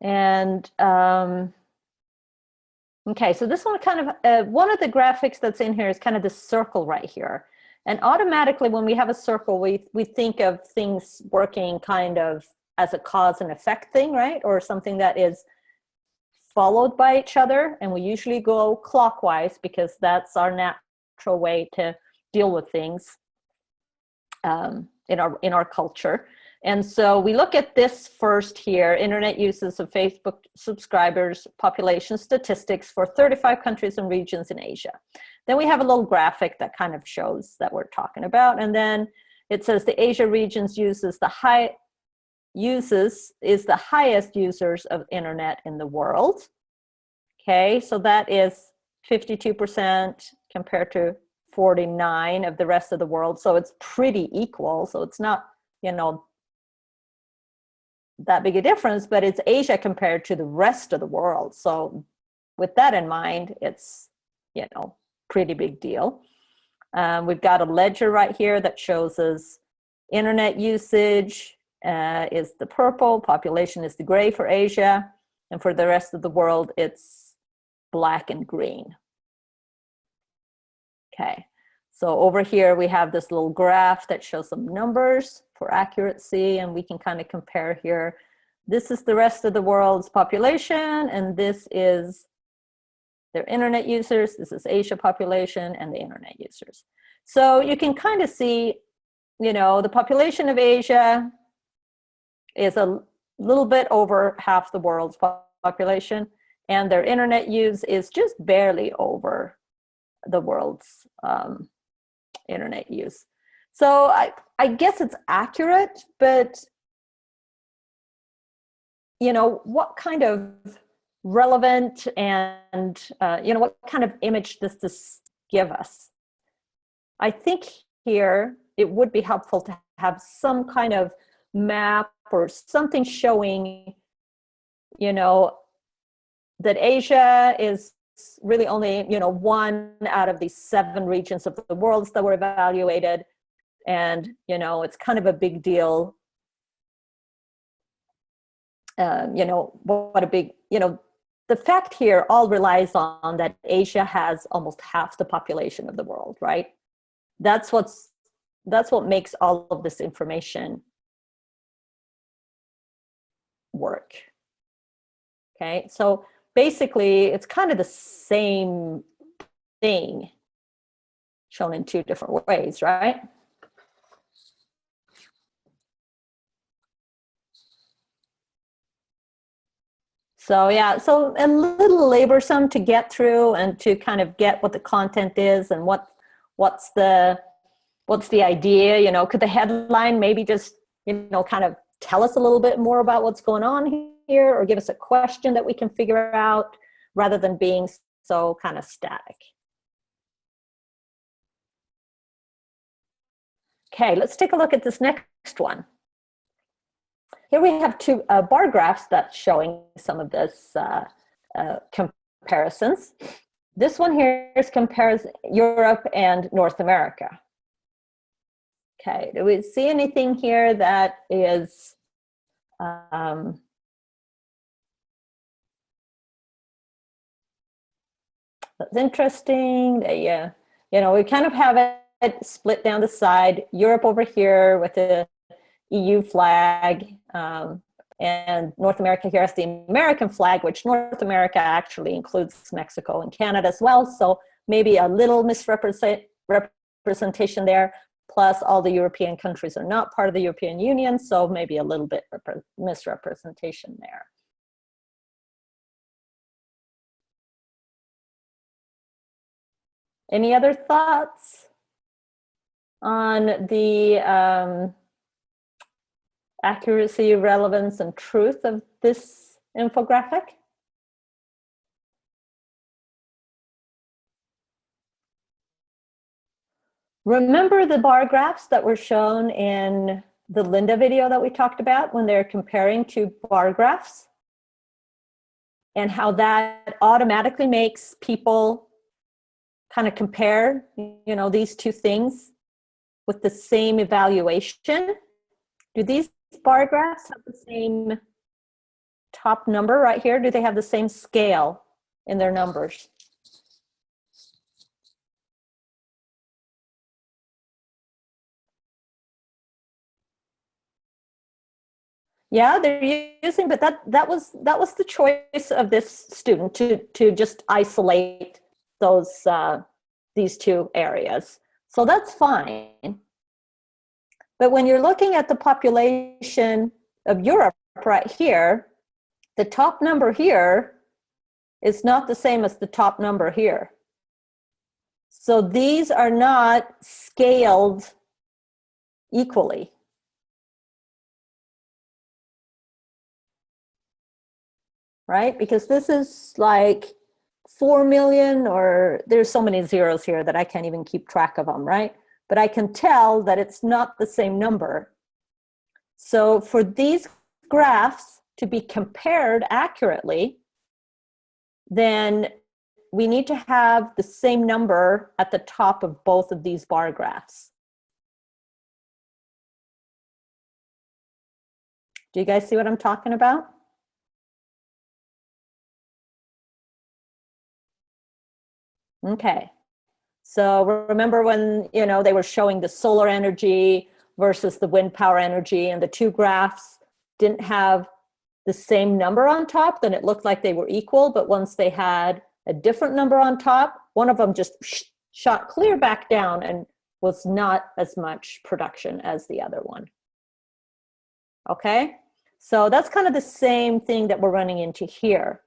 And okay, so this one kind of, one of the graphics that's in here is kind of this circle right here. And automatically when we have a circle, we think of things working kind of as a cause and effect thing, right? Or something that is followed by each other. And we usually go clockwise because that's our natural way to deal with things in our culture. And so we look at this first here, internet uses of Facebook subscribers, population statistics for 35 countries and regions in Asia. Then we have a little graphic that kind of shows that we're talking about. And then it says the Asia regions is the highest users of internet in the world. Okay, so that is 52% compared to 49% of the rest of the world. So it's pretty equal. So it's not, you know, that big a difference, but it's Asia compared to the rest of the world. So with that in mind, it's, you know, pretty big deal. We've got a ledger right here that shows us internet usage is the purple, population is the gray for Asia, and for the rest of the world, it's black and green. Okay, so over here we have this little graph that shows some numbers for accuracy, and we can kind of compare here this is the rest of the world's population, and this is their internet users. This is Asia population and the internet users. So you can kind of see, you know, the population of Asia is a little bit over half the world's population, and their internet use is just barely over the world's internet use. So I guess it's accurate, but you know, what kind of relevant and you know, what kind of image does this give us? I think here it would be helpful to have some kind of map or something showing, you know, that Asia is really only, you know, one out of these 7 regions of the world that were evaluated. And, you know, it's kind of a big deal. You know, what a big, you know, the fact here all relies on that Asia has almost half the population of the world, right? That's what makes all of this information work. Okay, so basically it's kind of the same thing shown in 2 different ways, right? So yeah, so a little laborsome to get through and to kind of get what the content is and what's the idea, you know. Could the headline maybe just, you know, kind of tell us a little bit more about what's going on here, or give us a question that we can figure out, rather than being so kind of static. Okay, let's take a look at this next one. Here we have 2 bar graphs that's showing some of this comparisons. This one here compares Europe and North America. Okay, do we see anything here that is that's interesting? They, you know, we kind of have it split down the side. Europe over here with the EU flag, and North America here has the American flag, which North America actually includes Mexico and Canada as well. So maybe a little misrepresentation there. Plus, all the European countries are not part of the European Union, so maybe a little bit misrepresentation there. Any other thoughts on the accuracy, relevance, and truth of this infographic? Remember the bar graphs that were shown in the Linda video that we talked about when they're comparing 2 bar graphs? And how that automatically makes people kind of compare, you know, these 2 things with the same evaluation. Do these bar graphs have the same top number right here? Do they have the same scale in their numbers? Yeah, they're using, but that was the choice of this student to just isolate those these 2 areas. So that's fine. But when you're looking at the population of Europe right here, the top number here is not the same as the top number here. So these are not scaled equally. Right? Because this is like 4 million, or there's so many zeros here that I can't even keep track of them, right? But I can tell that it's not the same number. So for these graphs to be compared accurately, then we need to have the same number at the top of both of these bar graphs. Do you guys see what I'm talking about? Okay, so remember when, you know, they were showing the solar energy versus the wind power energy, and the 2 graphs didn't have the same number on top, then it looked like they were equal. But once they had a different number on top, one of them just shot clear back down and was not as much production as the other one. Okay, so that's kind of the same thing that we're running into here.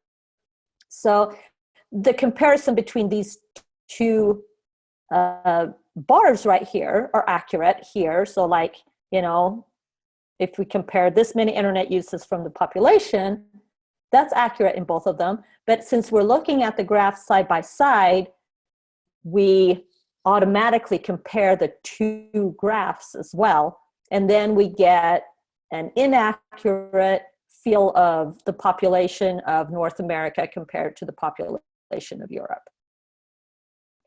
So the comparison between these two bars right here are accurate here. So like, you know, if we compare this many internet uses from the population, that's accurate in both of them. But since we're looking at the graphs side by side, we automatically compare the two graphs as well. And then we get an inaccurate feel of the population of North America compared to the population of Europe.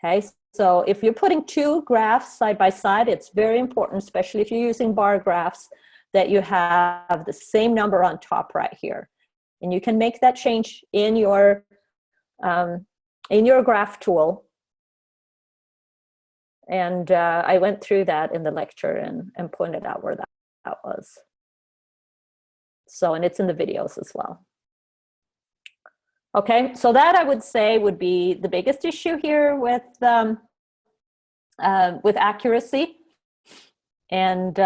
Okay, so if you're putting two graphs side by side, it's very important, especially if you're using bar graphs, that you have the same number on top right here. And you can make that change in your graph tool. And I went through that in the lecture and pointed out where that was. So, and it's in the videos as well. Okay, so that I would say would be the biggest issue here with accuracy. And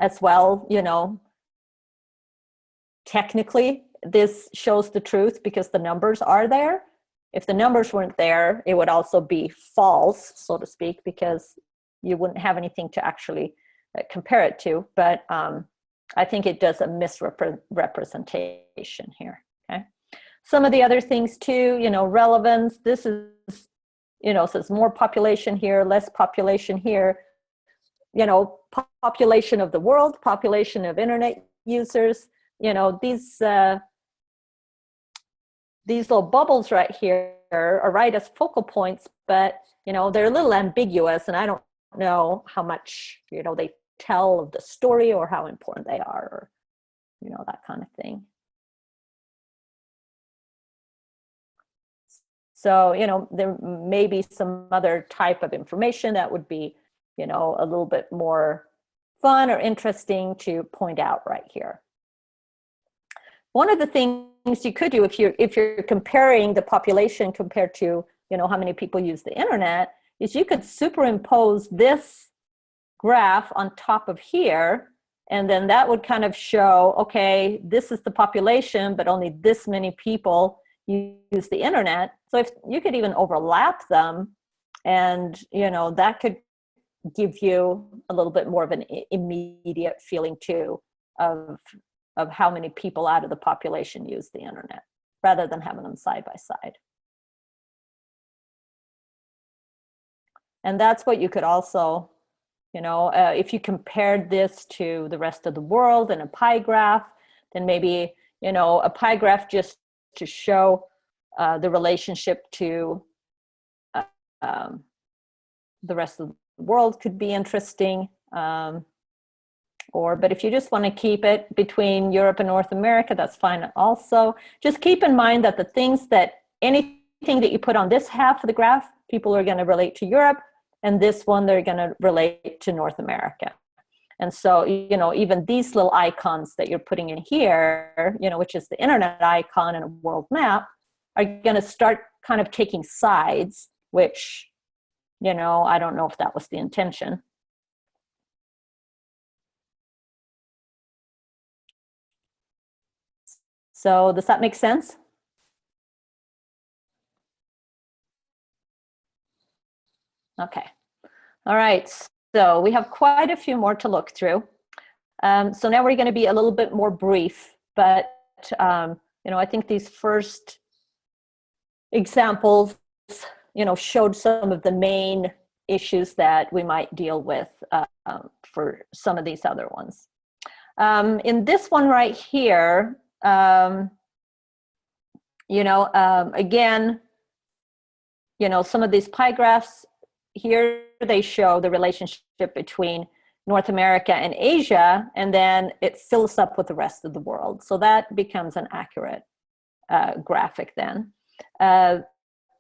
as well, you know, technically this shows the truth because the numbers are there. If the numbers weren't there, it would also be false, so to speak, because you wouldn't have anything to actually compare it to. But I think it does a misrepresentation here. Okay. Some of the other things too, you know, relevance. This is, you know, says more population here, less population here. You know, population of the world, population of internet users. You know, these little bubbles right here are right as focal points, but you know, they're a little ambiguous, and I don't know how much, you know, they tell of the story or how important they are, or, you know, that kind of thing. So, you know, there may be some other type of information that would be, you know, a little bit more fun or interesting to point out right here. One of the things you could do if you're comparing the population compared to, you know, how many people use the internet, is you could superimpose this graph on top of here, and then that would kind of show, okay, this is the population, but only this many people use the internet. So if you could even overlap them, and you know, that could give you a little bit more of an immediate feeling too of how many people out of the population use the internet, rather than having them side by side. And that's what you could also, you know, if you compared this to the rest of the world in a pie graph, then maybe, you know, a pie graph just to show the relationship to the rest of the world could be interesting. But if you just want to keep it between Europe and North America, that's fine also. Just keep in mind that anything that you put on this half of the graph, people are going to relate to Europe, and this one, they're going to relate to North America. And so, you know, even these little icons that you're putting in here, you know, which is the internet icon and a world map, are going to start kind of taking sides, which, you know, I don't know if that was the intention. So does that make sense? Okay. All right. So we have quite a few more to look through. So now we're going to be a little bit more brief, but you know, I think these first examples, you know, showed some of the main issues that we might deal with for some of these other ones. In this one right here, you know, again, you know, some of these pie graphs here, they show the relationship between North America and Asia, and then it fills up with the rest of the world. So that becomes an accurate graphic then.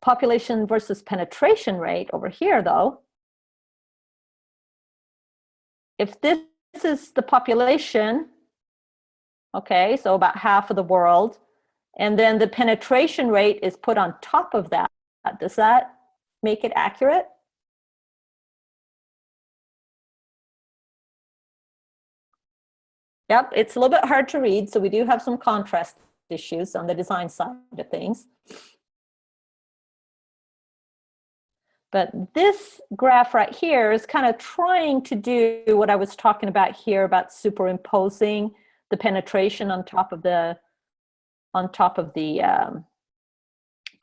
Population versus penetration rate over here, though, if this is the population Okay, so about half of the world. And then the penetration rate is put on top of that. Does that make it accurate? Yep, it's a little bit hard to read, so we do have some contrast issues on the design side of things. But this graph right here is kind of trying to do what I was talking about here about superimposing the penetration on top of the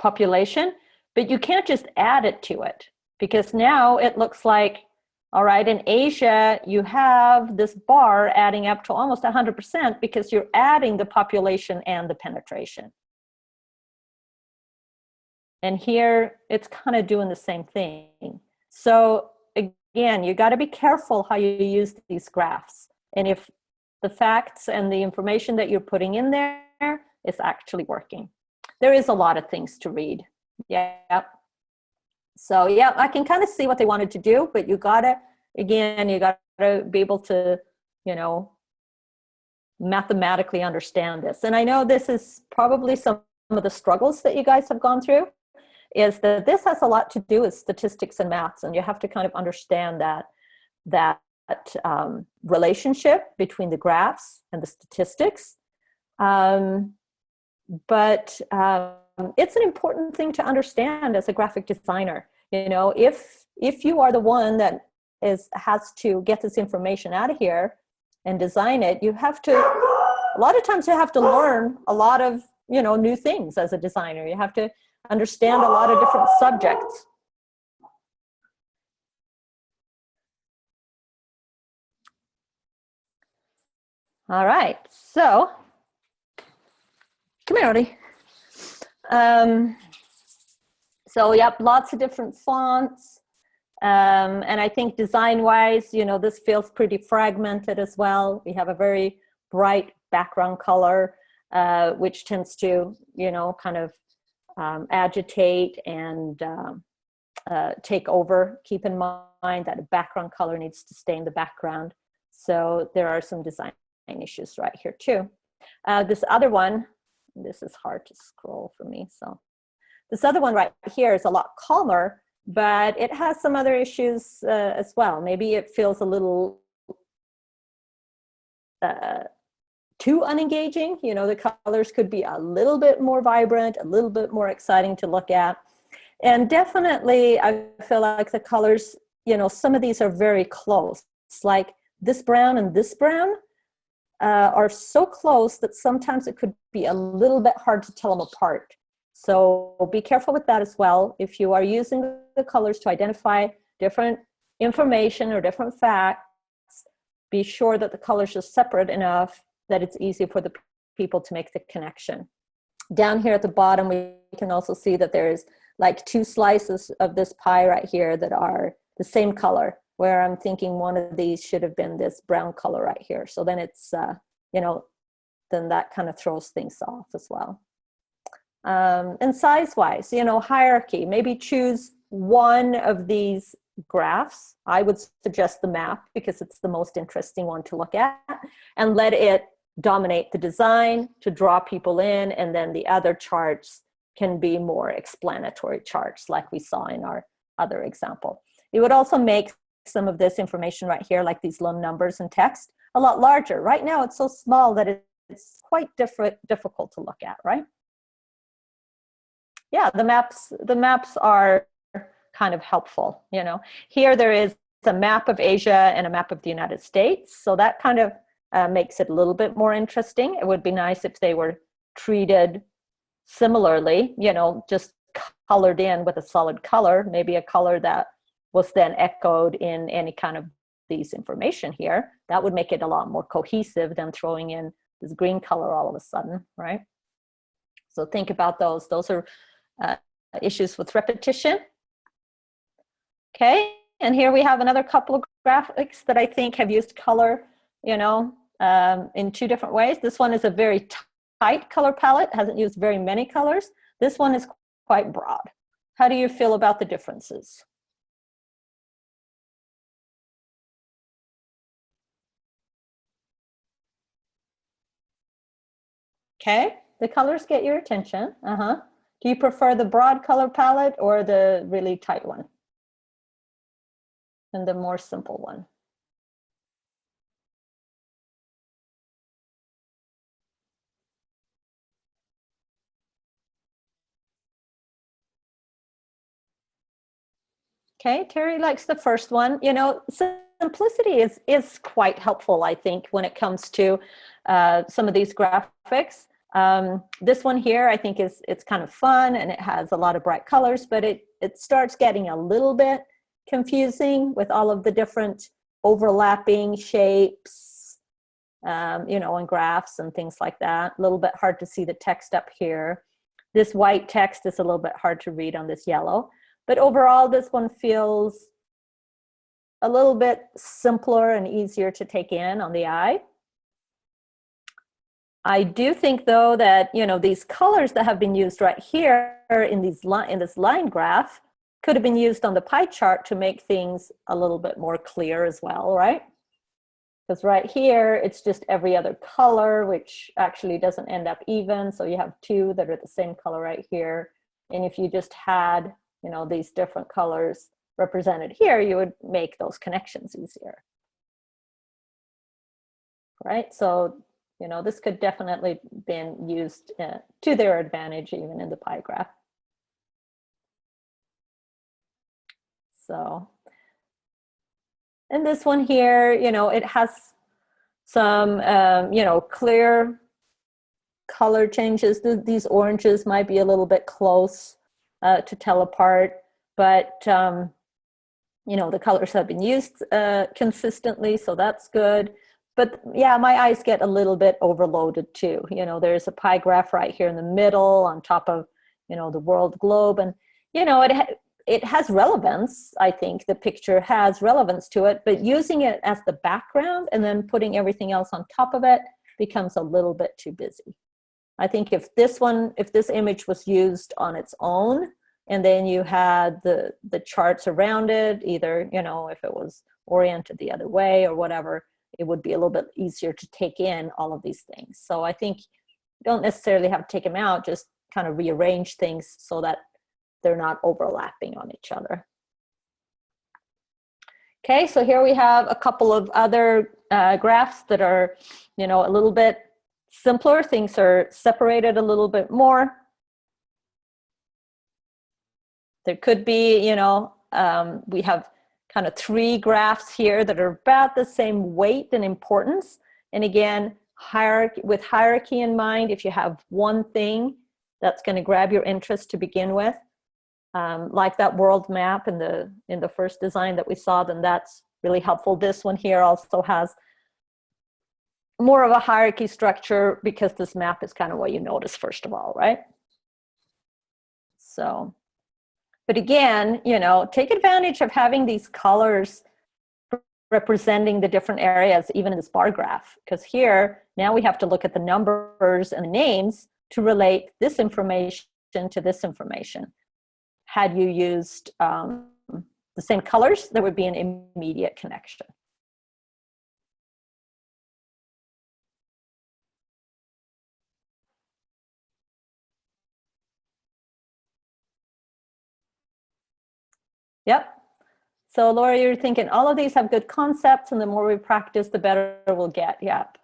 population, but you can't just add it to it, because now it looks like, all right, in Asia, you have this bar adding up to almost 100% because you're adding the population and the penetration. And here, it's kind of doing the same thing. So again, you got to be careful how you use these graphs. And if the facts and the information that you're putting in there is actually working. There is a lot of things to read. Yeah. So yeah, I can kind of see what they wanted to do, but you gotta, again, you gotta be able to, you know, mathematically understand this. And I know this is probably some of the struggles that you guys have gone through, is that this has a lot to do with statistics and maths, and you have to kind of understand that relationship between the graphs and the statistics. But it's an important thing to understand as a graphic designer. You know, if you are the one that has to get this information out of here and design it, you have to, a lot of times you have to learn a lot of, you know, new things as a designer. You have to understand a lot of different subjects. All right, so come here, Odie. So yep, lots of different fonts. And I think design-wise, you know, this feels pretty fragmented as well. We have a very bright background color, which tends to, you know, kind of agitate and take over. Keep in mind that a background color needs to stay in the background. So there are some design issues right here too. This other one, this is hard to scroll for me. So this other one right here is a lot calmer, but it has some other issues as well. Maybe it feels a little too unengaging. You know, the colors could be a little bit more vibrant, a little bit more exciting to look at. And definitely, I feel like the colors, you know, some of these are very close. It's like this brown and this brown are so close that sometimes it could be a little bit hard to tell them apart. So be careful with that as well. If you are using the colors to identify different information or different facts, be sure that the colors are separate enough that it's easy for the people to make the connection. Down here at the bottom, we can also see that there's like 2 slices of this pie right here that are the same color, where I'm thinking one of these should have been this brown color right here. So then it's, you know, then that kind of throws things off as well. And size-wise, you know, hierarchy, maybe choose one of these graphs. I would suggest the map because it's the most interesting one to look at, and let it dominate the design to draw people in, and then the other charts can be more explanatory charts like we saw in our other example. It would also make some of this information right here, like these little numbers and text, a lot larger. Right now it's so small that it's quite difficult to look at, right? Yeah, the maps are kind of helpful, you know. Here there is a map of Asia and a map of the United States, so that kind of makes it a little bit more interesting. It would be nice if they were treated similarly, you know, just colored in with a solid color, maybe a color that was then echoed in any kind of these information here. That would make it a lot more cohesive than throwing in this green color all of a sudden, right? So think about those. Those are issues with repetition. Okay, and here we have another couple of graphics that I think have used color, you know, in 2 different ways. This one is a very tight color palette, hasn't used very many colors. This one is quite broad. How do you feel about the differences? Okay, the colors get your attention. Do you prefer the broad color palette or the really tight one? And the more simple one? Okay, Terry likes the first one. You know, simplicity is quite helpful, I think, when it comes to some of these graphics. This one here, I think it's kind of fun and it has a lot of bright colors, but it starts getting a little bit confusing with all of the different overlapping shapes, you know, and graphs and things like that. A little bit hard to see the text up here. This white text is a little bit hard to read on this yellow. But overall, this one feels a little bit simpler and easier to take in on the eye. I do think, though, that, you know, these colors that have been used right here in this line graph could have been used on the pie chart to make things a little bit more clear as well, right? Because right here, it's just every other color, which actually doesn't end up even. So you have two that are the same color right here. And if you just had, you know, these different colors represented here, you would make those connections easier. Right? So, you know, this could definitely been used to their advantage even in the pie graph. So, and this one here, you know, it has some, you know, clear color changes. These oranges might be a little bit close to tell apart, but you know, the colors have been used consistently, so that's good. But yeah, my eyes get a little bit overloaded too. You know, there's a pie graph right here in the middle on top of, you know, the world globe, and you know, it has relevance. I think the picture has relevance to it, but using it as the background and then putting everything else on top of it becomes a little bit too busy. I think if this image was used on its own, and then you had the charts around it, either, you know, if it was oriented the other way or whatever, it would be a little bit easier to take in all of these things. So I think you don't necessarily have to take them out, just kind of rearrange things so that they're not overlapping on each other. Okay, so here we have a couple of other graphs that are, you know, a little bit simpler. Things are separated a little bit more. There could be, you know, we have kind of three graphs here that are about the same weight and importance. And again, with hierarchy in mind, if you have one thing that's going to grab your interest to begin with, like that world map in the first design that we saw, then that's really helpful. This one here also has more of a hierarchy structure because this map is kind of what you notice first of all, right? So, but again, you know, take advantage of having these colors representing the different areas, even in this bar graph, because here, now we have to look at the numbers and the names to relate this information to this information. Had you used the same colors, there would be an immediate connection. Yep. So Laura, you're thinking all of these have good concepts, and the more we practice, the better we'll get. Yep.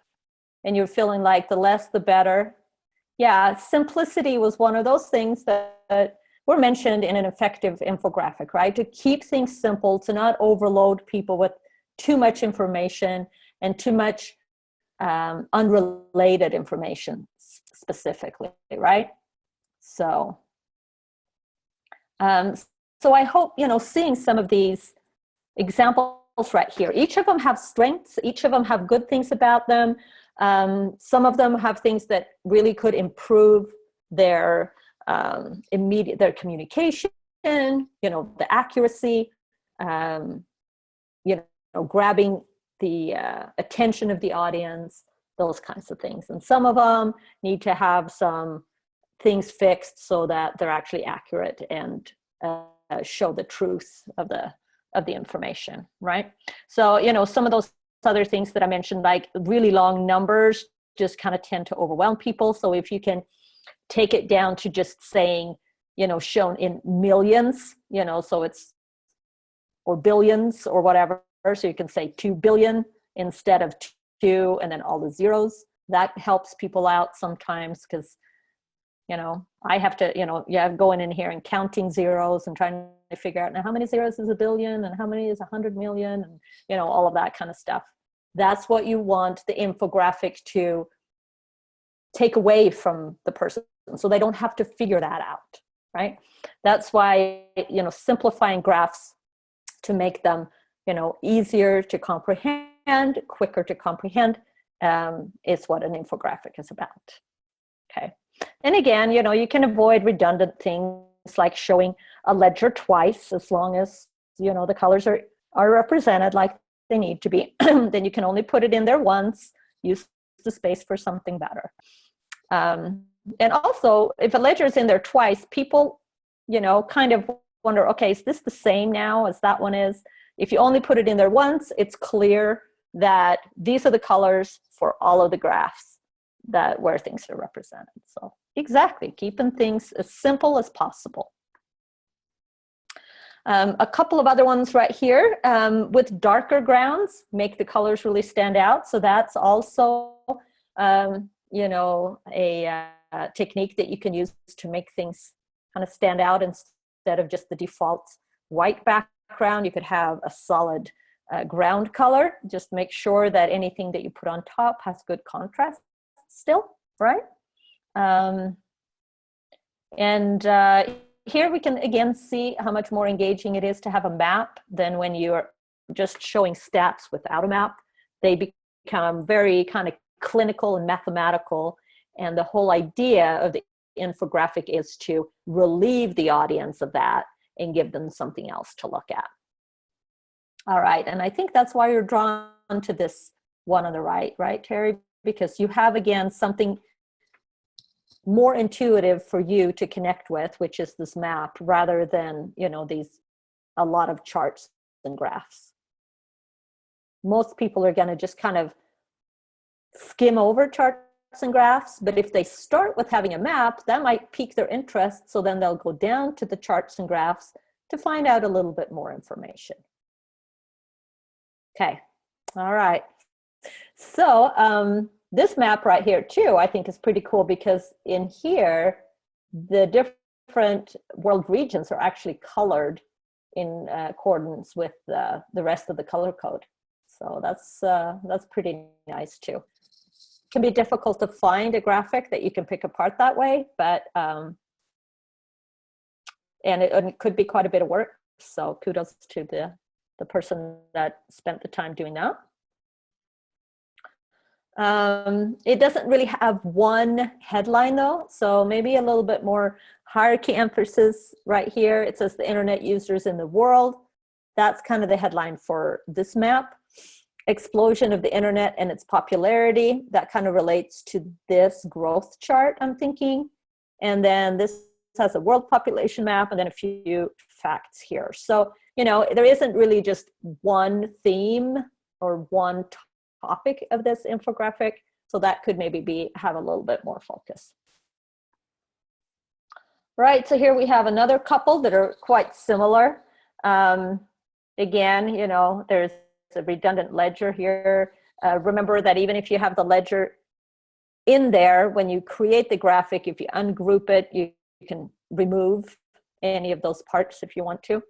And you're feeling like the less, the better. Yeah, simplicity was one of those things that were mentioned in an effective infographic, right? To keep things simple, to not overload people with too much information and too much unrelated information specifically, right? So, so I hope, you know, seeing some of these examples right here, each of them have strengths, each of them have good things about them. Some of them have things that really could improve their their communication, you know, the accuracy, you know, grabbing the attention of the audience, those kinds of things. And some of them need to have some things fixed so that they're actually accurate and show the truth of the information, right? So, you know, some of those other things that I mentioned, like really long numbers just kind of tend to overwhelm people. So if you can take it down to just saying, you know, shown in millions, you know, so it's, or billions or whatever. So you can say 2 billion instead of 2 and then all the zeros. That helps people out sometimes because, you know, I have to, you know, going in here and counting zeros and trying to figure out now how many zeros is a billion and how many is 100 million and, you know, all of that kind of stuff. That's what you want the infographic to take away from the person so they don't have to figure that out, right? That's why, you know, simplifying graphs to make them, you know, easier to comprehend, quicker to comprehend, is what an infographic is about. Okay. And again, you know, you can avoid redundant things like showing a ledger twice, as long as, you know, the colors are represented like they need to be. Then you can only put it in there once, use the space for something better. And also, if a ledger is in there twice, people, you know, kind of wonder, okay, is this the same now as that one is? If you only put it in there once, it's clear that these are the colors for all of the graphs that where things are represented. So exactly, keeping things as simple as possible. A couple of other ones right here, with darker grounds, make the colors really stand out. So that's also, you know, a technique that you can use to make things kind of stand out instead of just the default white background. You could have a solid ground color. Just make sure that anything that you put on top has good contrast still, right? Here we can again see how much more engaging it is to have a map than when you're just showing stats without a map. They become very kind of clinical and mathematical, and the whole idea of the infographic is to relieve the audience of that and give them something else to look at. All right, and I think that's why you're drawn to this one on the right, Terry? Because you have, again, something more intuitive for you to connect with, which is this map, rather than, you know, a lot of charts and graphs. Most people are going to just kind of skim over charts and graphs, but if they start with having a map, that might pique their interest, so then they'll go down to the charts and graphs to find out a little bit more information. Okay, all right. So this map right here too, I think is pretty cool, because in here, the different world regions are actually colored in accordance with the rest of the color code. So that's pretty nice too. It can be difficult to find a graphic that you can pick apart that way, but and it could be quite a bit of work. So kudos to the person that spent the time doing that. It doesn't really have one headline though, so maybe a little bit more hierarchy emphasis right here. It says the internet users in the world. That's kind of the headline for this map. Explosion of the internet and its popularity. That kind of relates to this growth chart, I'm thinking. And then this has a world population map and then a few facts here. So, you know, there isn't really just one theme or one topic of this infographic, so that could maybe have a little bit more focus. Right, so here we have another couple that are quite similar. Again, you know, there's a redundant ledger here. Remember that even if you have the ledger in there, when you create the graphic, if you ungroup it, you can remove any of those parts if you want to.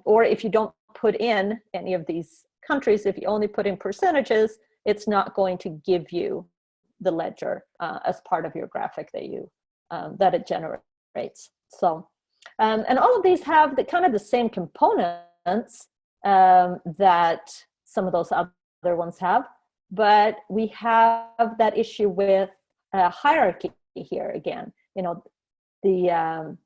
Or if you don't put in any of these countries, if you only put in percentages, it's not going to give you the ledger as part of your graphic that it generates. So, and all of these have the kind of the same components that some of those other ones have, but we have that issue with hierarchy here again. You know, the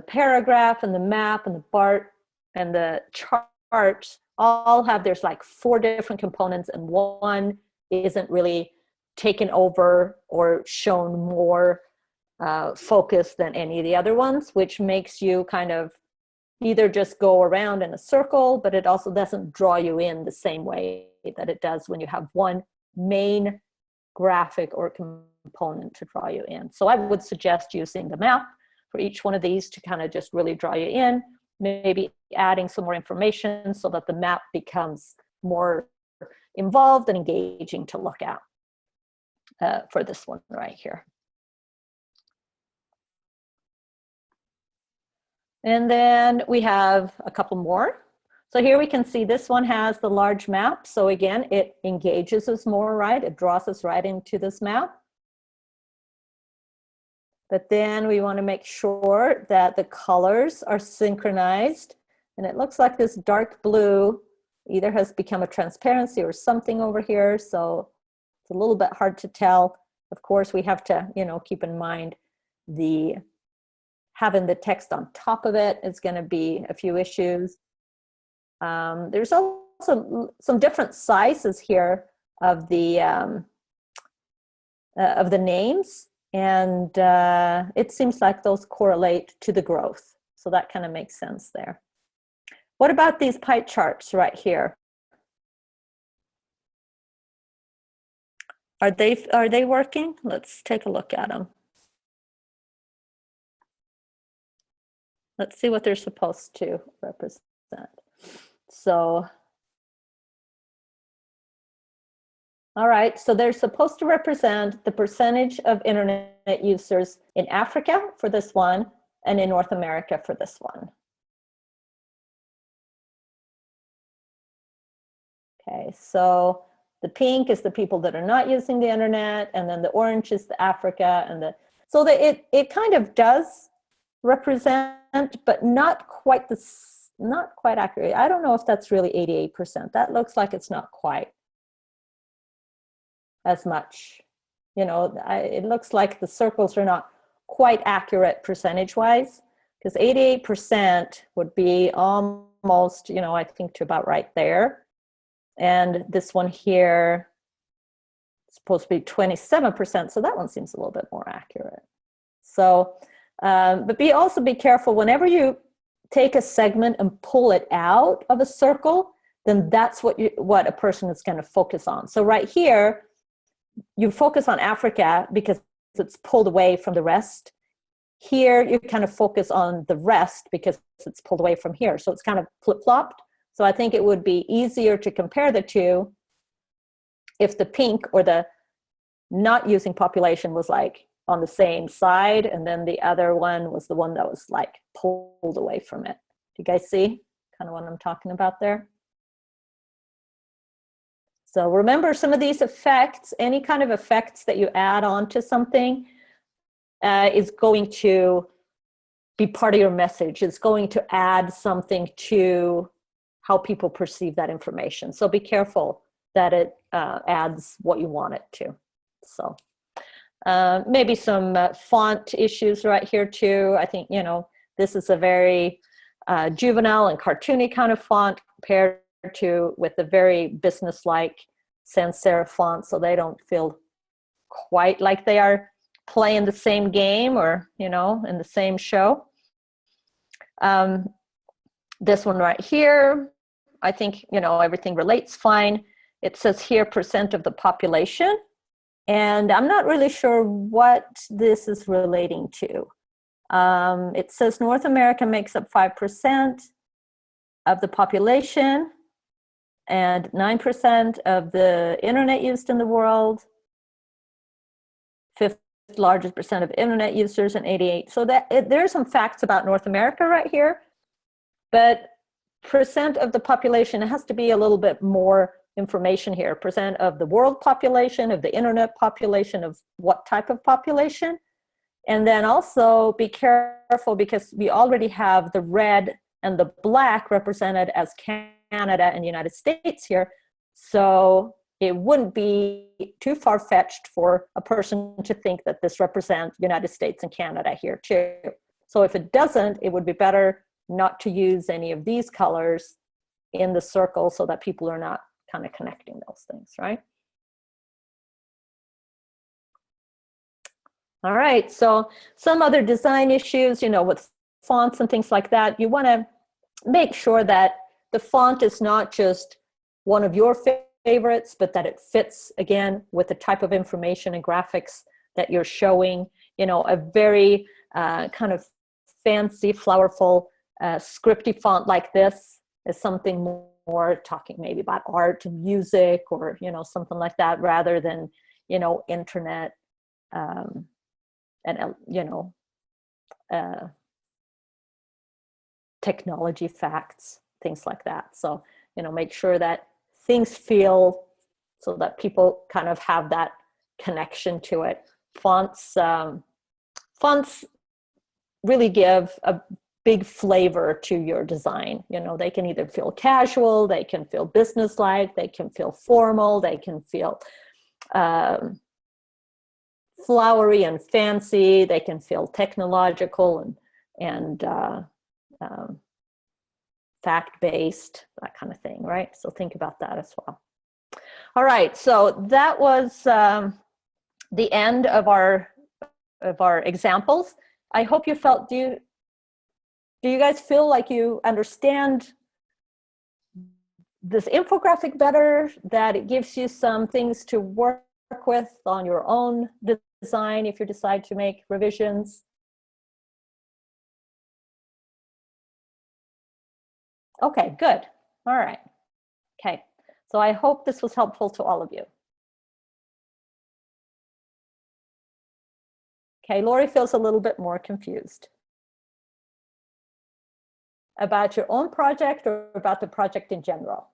paragraph and the map and the bar and the charts all have, there's like 4 different components, and one isn't really taken over or shown more focus than any of the other ones, which makes you kind of either just go around in a circle, but it also doesn't draw you in the same way that it does when you have one main graphic or component to draw you in. So I would suggest using the map for each one of these to kind of just really draw you in, maybe adding some more information so that the map becomes more involved and engaging to look at for this one right here. And then we have a couple more. So here we can see this one has the large map. So again, it engages us more, right? It draws us right into this map. But then we want to make sure that the colors are synchronized. And it looks like this dark blue either has become a transparency or something over here. So it's a little bit hard to tell. Of course, we have to, you know, keep in mind having the text on top of it is going to be a few issues. There's also some different sizes here of the names, and it seems like those correlate to the growth. So that kind of makes sense there. What about these pie charts right here? Are they working? Let's take a look at them. Let's see what they're supposed to represent. So, all right, so they're supposed to represent the percentage of internet users in Africa for this one and in North America for this one. Okay, so the pink is the people that are not using the internet, and then the orange is the Africa, and so that it kind of does represent, but not quite accurate. I don't know if that's really 88%. That looks like it's not quite as much. You know, it looks like the circles are not quite accurate percentage-wise, because 88% would be almost, you know, I think to about right there. And this one here is supposed to be 27%, so that one seems a little bit more accurate. So, but also be careful whenever you take a segment and pull it out of a circle, then that's what a person is going to focus on. So right here, you focus on Africa because it's pulled away from the rest. Here, you kind of focus on the rest because it's pulled away from here. So it's kind of flip-flopped. So I think it would be easier to compare the two if the pink or the not using population was like on the same side, and then the other one was the one that was like pulled away from it. Do you guys see kind of what I'm talking about there? So remember, some of these effects, any kind of effects that you add on to something is going to be part of your message. It's going to add something to how people perceive that information. So be careful that it adds what you want it to. So maybe some font issues right here too. I think, you know, this is a very juvenile and cartoony kind of font compared to with the very business-like sans serif font, so they don't feel quite like they are playing the same game or, you know, in the same show. This one right here, I think, you know, everything relates fine. It says here % of the population, and I'm not really sure what this is relating to. It says North America makes up 5% of the population and 9% of the internet used in the world, 5th largest percent of internet users, and 88. So that there are some facts about North America right here, but % of the population, it has to be a little bit more information here. % of the world population, of the internet population, of what type of population. And then also be careful because we already have the red and the black represented as Canada and United States here. So it wouldn't be too far-fetched for a person to think that this represents United States and Canada here too. So if it doesn't, it would be better not to use any of these colors in the circle so that people are not kind of connecting those things, right? All right, so some other design issues, you know, with fonts and things like that, you want to make sure that the font is not just one of your favorites, but that it fits, again, with the type of information and graphics that you're showing. You know, a very kind of fancy, flowerful, scripty font like this is something more talking maybe about art and music, or, you know, something like that, rather than, you know, internet and, you know, technology facts, things like that. So, you know, make sure that things feel so that people kind of have that connection to it. Fonts really give a big flavor to your design. You know, they can either feel casual, they can feel businesslike, they can feel formal, they can feel flowery and fancy, they can feel technological and fact-based, that kind of thing, right? So think about that as well. All right, so that was the end of our examples. I hope you felt, do you guys feel like you understand this infographic better, that it gives you some things to work with on your own design if you decide to make revisions? Okay, good. All right. Okay, so I hope this was helpful to all of you. Okay, Lori feels a little bit more confused. About your own project or about the project in general?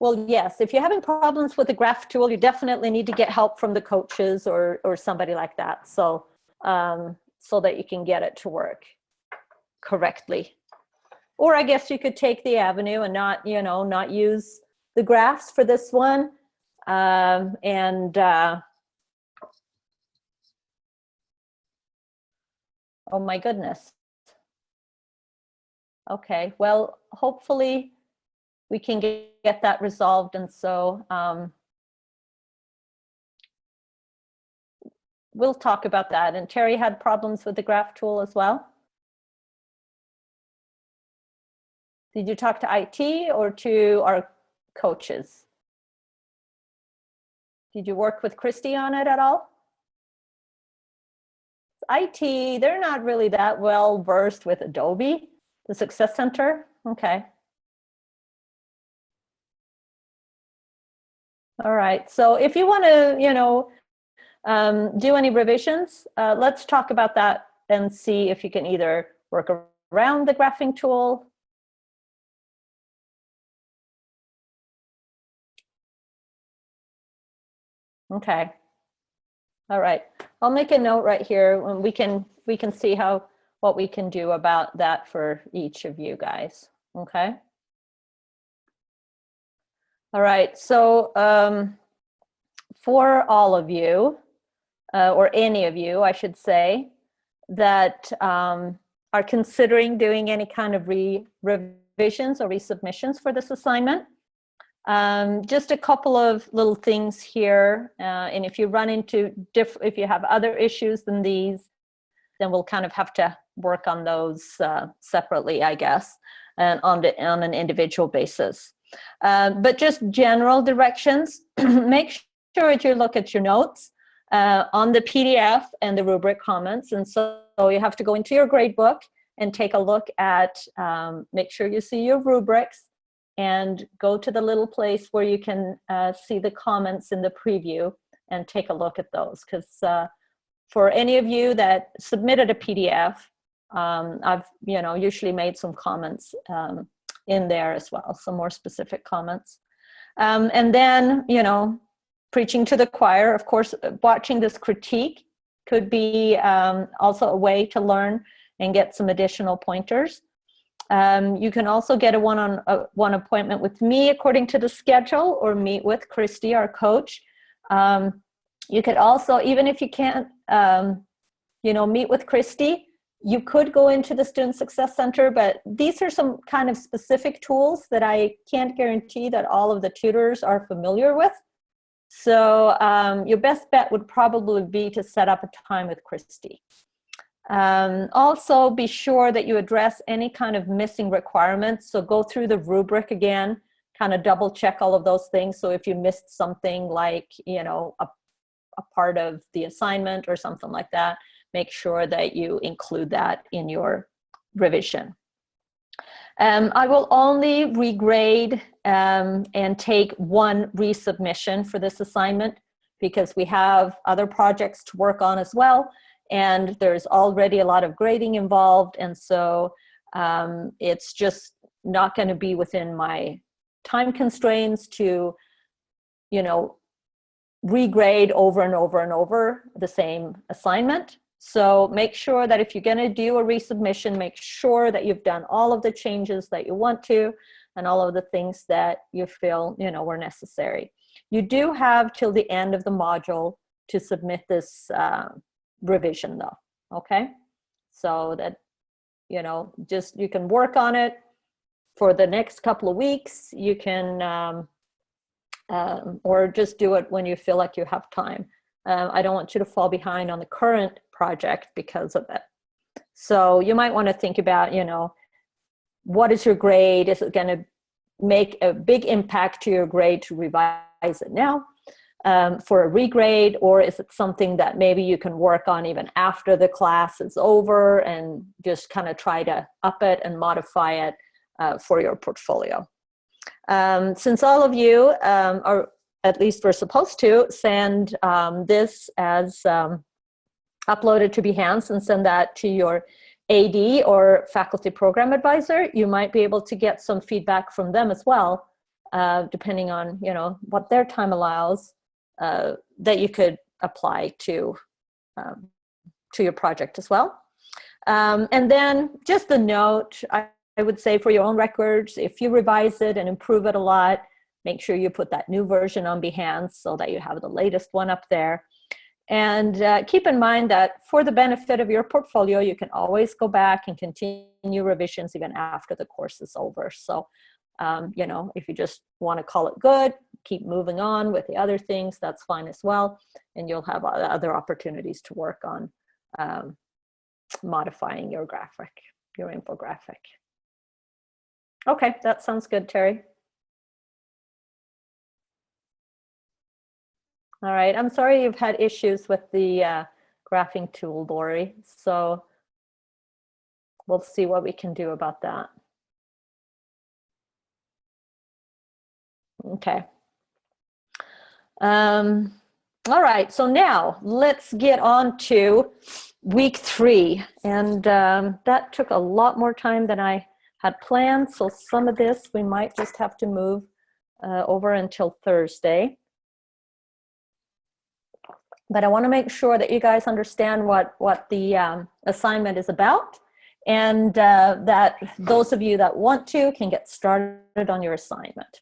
Well, yes, if you're having problems with the graph tool, you definitely need to get help from the coaches or somebody like that, so so that you can get it to work correctly. Or I guess you could take the avenue and not, you know, not use the graphs for this one. Oh my goodness. Okay, well, hopefully we can get that resolved. And so we'll talk about that. And Terry had problems with the graph tool as well. Did you talk to IT or to our coaches? Did you work with Christy on it at all? IT, they're not really that well versed with Adobe, the Success Center. Okay. All right, so if you want to, you know, do any revisions, let's talk about that and see if you can either work around the graphing tool. Okay. All right, I'll make a note right here, and we can see what we can do about that for each of you guys. Okay. All right, so for all of you, or any of you, I should say, that are considering doing any kind of revisions or resubmissions for this assignment, just a couple of little things here, and if you run into if you have other issues than these, then we'll kind of have to work on those separately, I guess, and on an individual basis. But just general directions. Make sure that you look at your notes on the PDF and the rubric comments, and so you have to go into your gradebook and take a look at, make sure you see your rubrics, and go to the little place where you can see the comments in the preview and take a look at those. Because for any of you that submitted a PDF, I've usually made some comments in there as well, some more specific comments. And then, preaching to the choir, of course, watching this critique could be also a way to learn and get some additional pointers. You can also get a one appointment with me according to the schedule, or meet with Christy, our coach. You could also, even if you can't, you know, meet with Christy, you could go into the Student Success Center, but these are some kind of specific tools that I can't guarantee that all of the tutors are familiar with. So your best bet would probably be to set up a time with Christy. Also be sure that you address any kind of missing requirements. So go through the rubric again, kind of double check all of those things. So if you missed something like, you know, a part of the assignment or something like that, make sure that you include that in your revision. I will only regrade and take one resubmission for this assignment because we have other projects to work on as well, and there's already a lot of grading involved, and so it's just not going to be within my time constraints to, you know, regrade over and over and over the same assignment. So make sure that if you're going to do a resubmission, make sure that you've done all of the changes that you want to and all of the things that you feel, you know, were necessary. You do have till the end of the module to submit this revision though, okay? So that, you know, just you can work on it for the next couple of weeks. You can, or just do it when you feel like you have time. I don't want you to fall behind on the current project because of it. So you might want to think about, you know, what is your grade? Is it going to make a big impact to your grade to revise it now for a regrade, or is it something that maybe you can work on even after the class is over and just kind of try to up it and modify it for your portfolio? Since all of you are, at least we're supposed to, send this as uploaded to Behance and send that to your AD or faculty program advisor, you might be able to get some feedback from them as well, depending on, you know, what their time allows, that you could apply to your project as well. And then just a note, I would say for your own records, if you revise it and improve it a lot, make sure you put that new version on Behance so that you have the latest one up there. And keep in mind that for the benefit of your portfolio, you can always go back and continue revisions even after the course is over. So, you know, if you just want to call it good, keep moving on with the other things, that's fine as well. And you'll have other opportunities to work on modifying your graphic, your infographic. Okay, that sounds good, Terry. All right, I'm sorry you've had issues with the graphing tool, Lori. So we'll see what we can do about that. Okay. All right, so now let's get on to week 3. And that took a lot more time than I had planned. So some of this we might just have to move over until Thursday. But I want to make sure that you guys understand what the assignment is about, and that those of you that want to can get started on your assignment.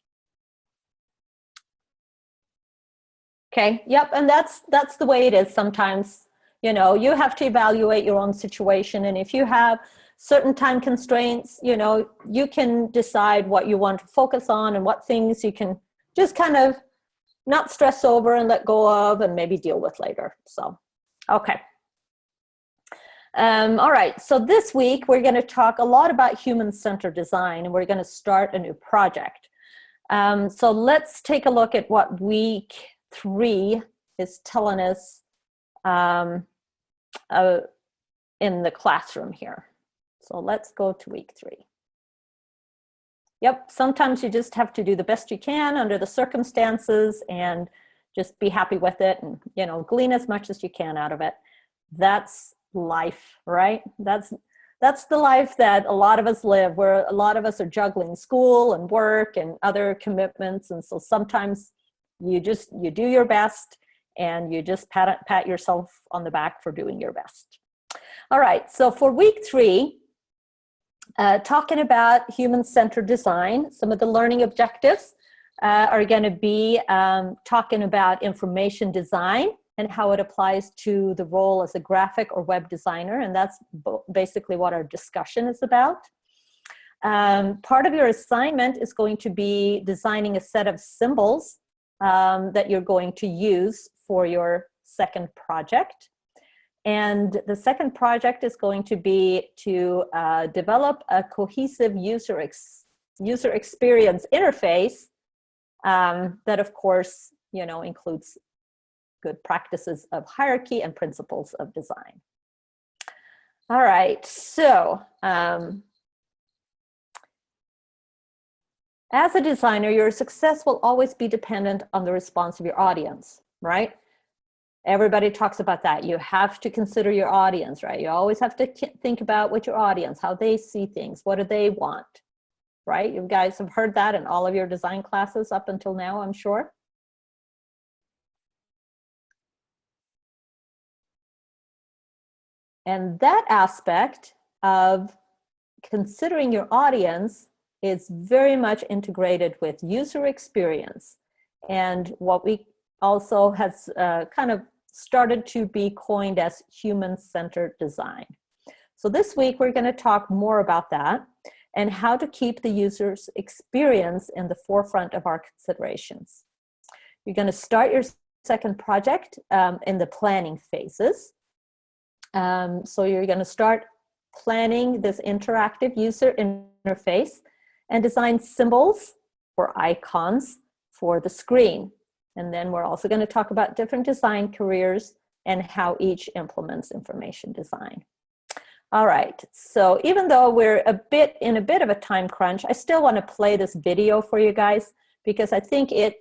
Okay, yep, and that's the way it is sometimes. You know, you have to evaluate your own situation, and if you have certain time constraints, you know, you can decide what you want to focus on and what things you can just kind of not stress over and let go of and maybe deal with later. So, okay. All right, so this week we're going to talk a lot about human-centered design, and we're going to start a new project. So let's take a look at what week 3 is telling us in the classroom here. So let's go to week 3. Yep, sometimes you just have to do the best you can under the circumstances and just be happy with it and, you know, glean as much as you can out of it. That's life, right? That's the life that a lot of us live, where a lot of us are juggling school and work and other commitments. And so sometimes you do your best and you just pat yourself on the back for doing your best. All right, so for week 3, talking about human-centered design, some of the learning objectives are going to be talking about information design and how it applies to the role as a graphic or web designer. And that's basically what our discussion is about. Part of your assignment is going to be designing a set of symbols that you're going to use for your second project. And the second project is going to be to develop a cohesive user experience interface that, of course, includes good practices of hierarchy and principles of design. All right, so as a designer, your success will always be dependent on the response of your audience, right? Everybody talks about that. You have to consider your audience, right? You always have to think about what your audience, how they see things, what do they want, right? You guys have heard that in all of your design classes up until now, I'm sure. And that aspect of considering your audience is very much integrated with user experience, and what we also has kind of started to be coined as human-centered design. So this week we're going to talk more about that and how to keep the user's experience in the forefront of our considerations. You're going to start your second project in the planning phases. So you're going to start planning this interactive user interface and design symbols or icons for the screen. And then we're also going to talk about different design careers and how each implements information design. All right, so even though we're in a bit of a time crunch, I still want to play this video for you guys because I think it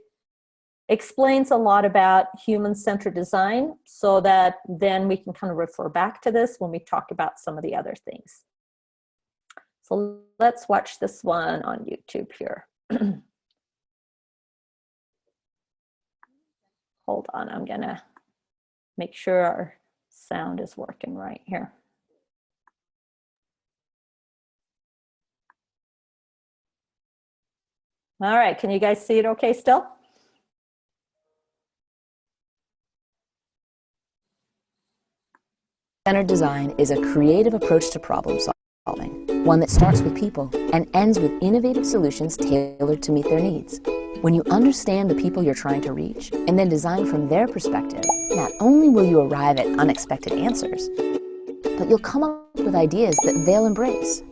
explains a lot about human-centered design, so that then we can kind of refer back to this when we talk about some of the other things. So let's watch this one on YouTube here. Hold on, I'm gonna make sure our sound is working right here. All right, can you guys see it okay still?
Centered design is a creative approach to problem solving, one that starts with people and ends with innovative solutions tailored to meet their needs. When you understand the people you're trying to reach and then design from their perspective, not only will you arrive at unexpected answers, but you'll come up with ideas that they'll embrace.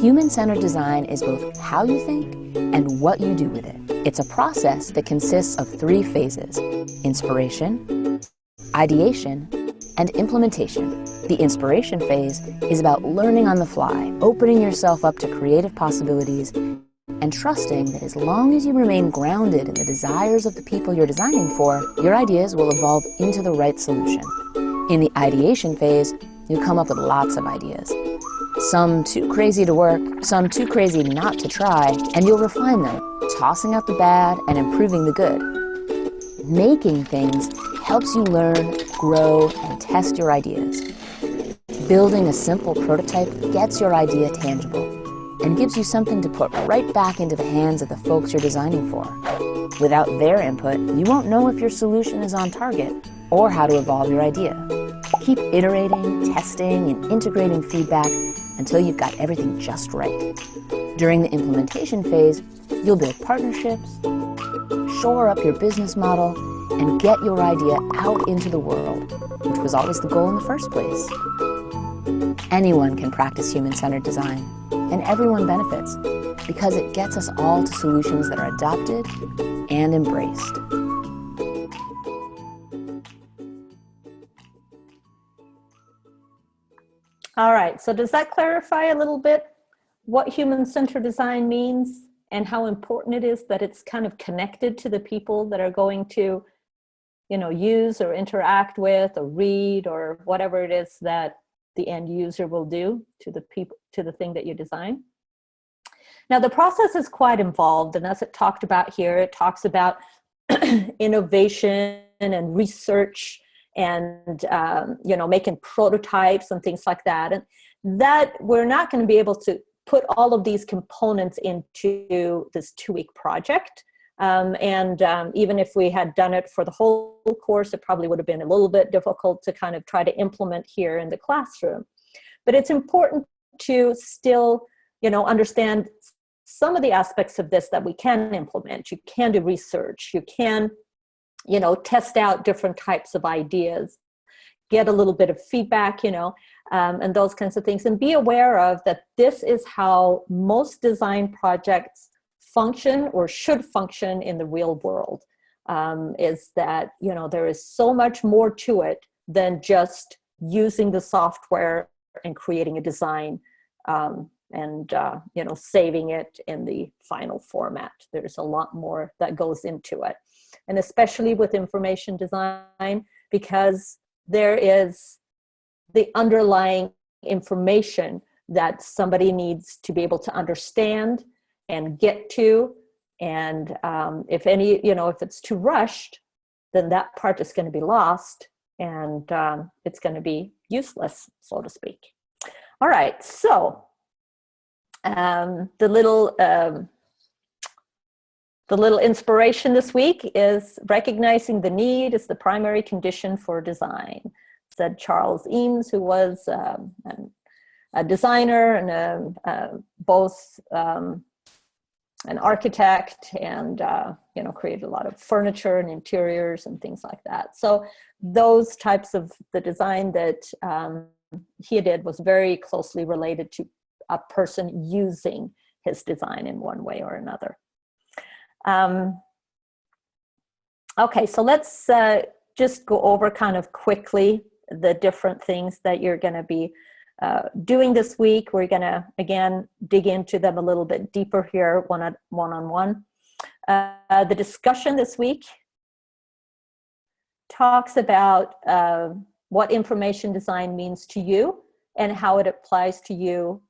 Human-centered design is both how you think and what you do with it. It's a process that consists of 3 phases: inspiration, ideation, and implementation. The inspiration phase is about learning on the fly, opening yourself up to creative possibilities, and trusting that as long as you remain grounded in the desires of the people you're designing for, your ideas will evolve into the right solution. In the ideation phase, you come up with lots of ideas. Some too crazy to work, some too crazy not to try, and you'll refine them, tossing out the bad and improving the good. Making things helps you learn, grow, and test your ideas. Building a simple prototype gets your idea tangible and gives you something to put right back into the hands of the folks you're designing for. Without their input, you won't know if your solution is on target or how to evolve your idea. Keep iterating, testing, and integrating feedback until you've got everything just right. During the implementation phase, you'll build partnerships, shore up your business model, and get your idea out into the world, which was always the goal in the first place. Anyone can practice human-centered design, and everyone benefits, because it gets us all to solutions that are adopted and embraced.
All right, so does that clarify a little bit what human-centered design means and how important it is that it's kind of connected to the people that are going to, use or interact with or read or whatever it is that the end user will do to the thing that you design? Now, the process is quite involved, and as it talked about here, it talks about innovation and research and making prototypes and things like that, and that we're not going to be able to put all of these components into this 2-week project. Even if we had done it for the whole course, it probably would have been a little bit difficult to kind of try to implement here in the classroom. But it's important to still, understand some of the aspects of this that we can implement. You can do research. You can, test out different types of ideas, get a little bit of feedback, and those kinds of things. And be aware of that this is how most design projects function or should function in the real world, is that, there is so much more to it than just using the software and creating a design and saving it in the final format. There's a lot more that goes into it. And especially with information design, because there is the underlying information that somebody needs to be able to understand and get to. And if it's too rushed, then that part is going to be lost, and it's going to be useless, so to speak. All right, so the little inspiration this week is recognizing the need is the primary condition for design, said Charles Eames, who was a designer and both an architect and created a lot of furniture and interiors and things like that. So those types of the design that he did was very closely related to a person using his design in one way or another. Okay, so let's just go over kind of quickly the different things that you're going to be doing this week. We're going to, again, dig into them a little bit deeper here, one-on-one. The discussion this week talks about what information design means to you and how it applies to you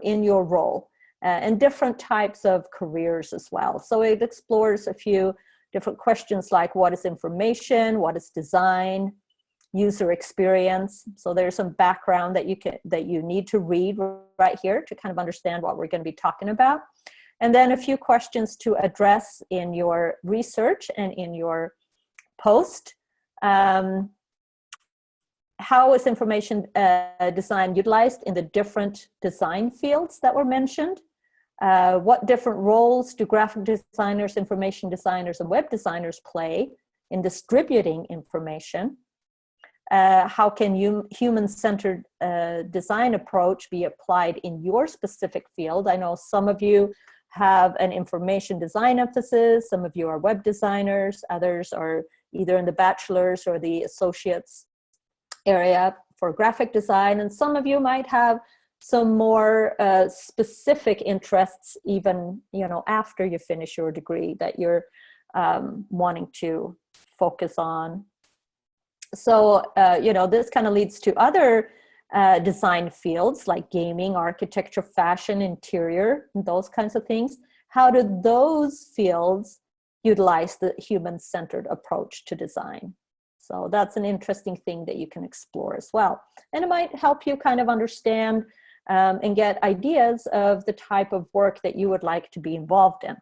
in your role, and different types of careers as well. So it explores a few different questions like what is information, what is design, user experience. So there's some background that you need to read right here to kind of understand what we're going to be talking about. And then a few questions to address in your research and in your post. How is information design utilized in the different design fields that were mentioned? What different roles do graphic designers, information designers, and web designers play in distributing information? How can human-centered design approach be applied in your specific field? I know some of you have an information design emphasis, some of you are web designers, others are either in the bachelor's or the associate's area for graphic design, and some of you might have some more specific interests even, after you finish your degree that you're wanting to focus on. So, this kind of leads to other design fields like gaming, architecture, fashion, interior, those kinds of things. How do those fields utilize the human-centered approach to design? So that's an interesting thing that you can explore as well. And it might help you kind of understand and get ideas of the type of work that you would like to be involved in.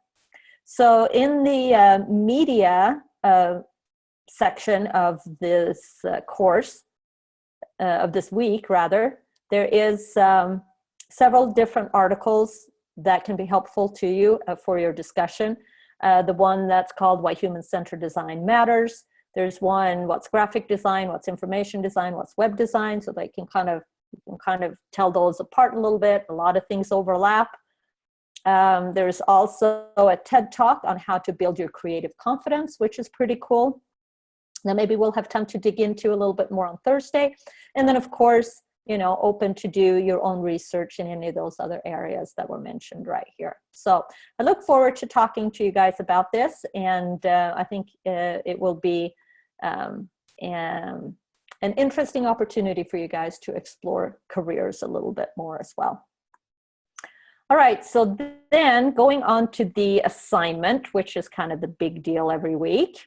So in the media section of this course, of this week rather, there is several different articles that can be helpful to you for your discussion. The one that's called Why Human-Centered Design Matters. There's one, what's graphic design, what's information design, what's web design, so they can kind of tell those apart a little bit. A lot of things overlap. There's also a TED Talk on how to build your creative confidence, which is pretty cool. Now maybe we'll have time to dig into a little bit more on Thursday. And then of course, open to do your own research in any of those other areas that were mentioned right here. So I look forward to talking to you guys about this, and I think it will be an interesting opportunity for you guys to explore careers a little bit more as well. All right, so then going on to the assignment, which is kind of the big deal every week.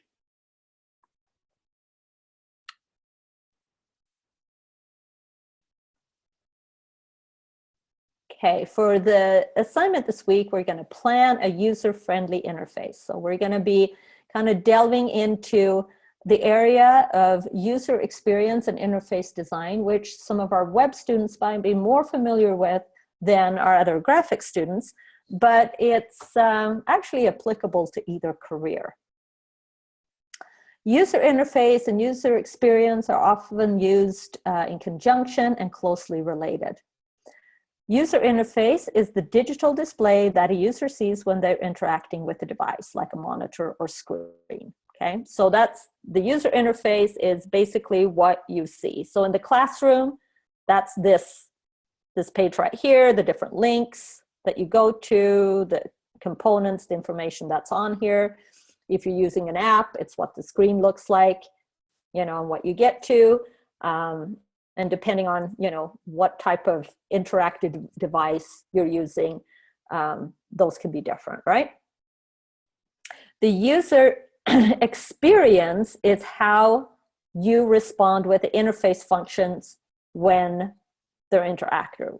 Okay, for the assignment this week, we're going to plan a user-friendly interface. So we're going to be kind of delving into the area of user experience and interface design, which some of our web students might be more familiar with than our other graphic students, but it's actually applicable to either career. User interface and user experience are often used in conjunction and closely related. User interface is the digital display that a user sees when they're interacting with the device, like a monitor or screen. Okay, so that's the user interface is basically what you see. So in the classroom, that's this page right here, the different links that you go to, the components, the information that's on here. If you're using an app, it's what the screen looks like, you know, and what you get to. And depending on, you know, what type of interactive device you're using, those can be different, right? The user experience is how you respond with the interface functions when they're interacted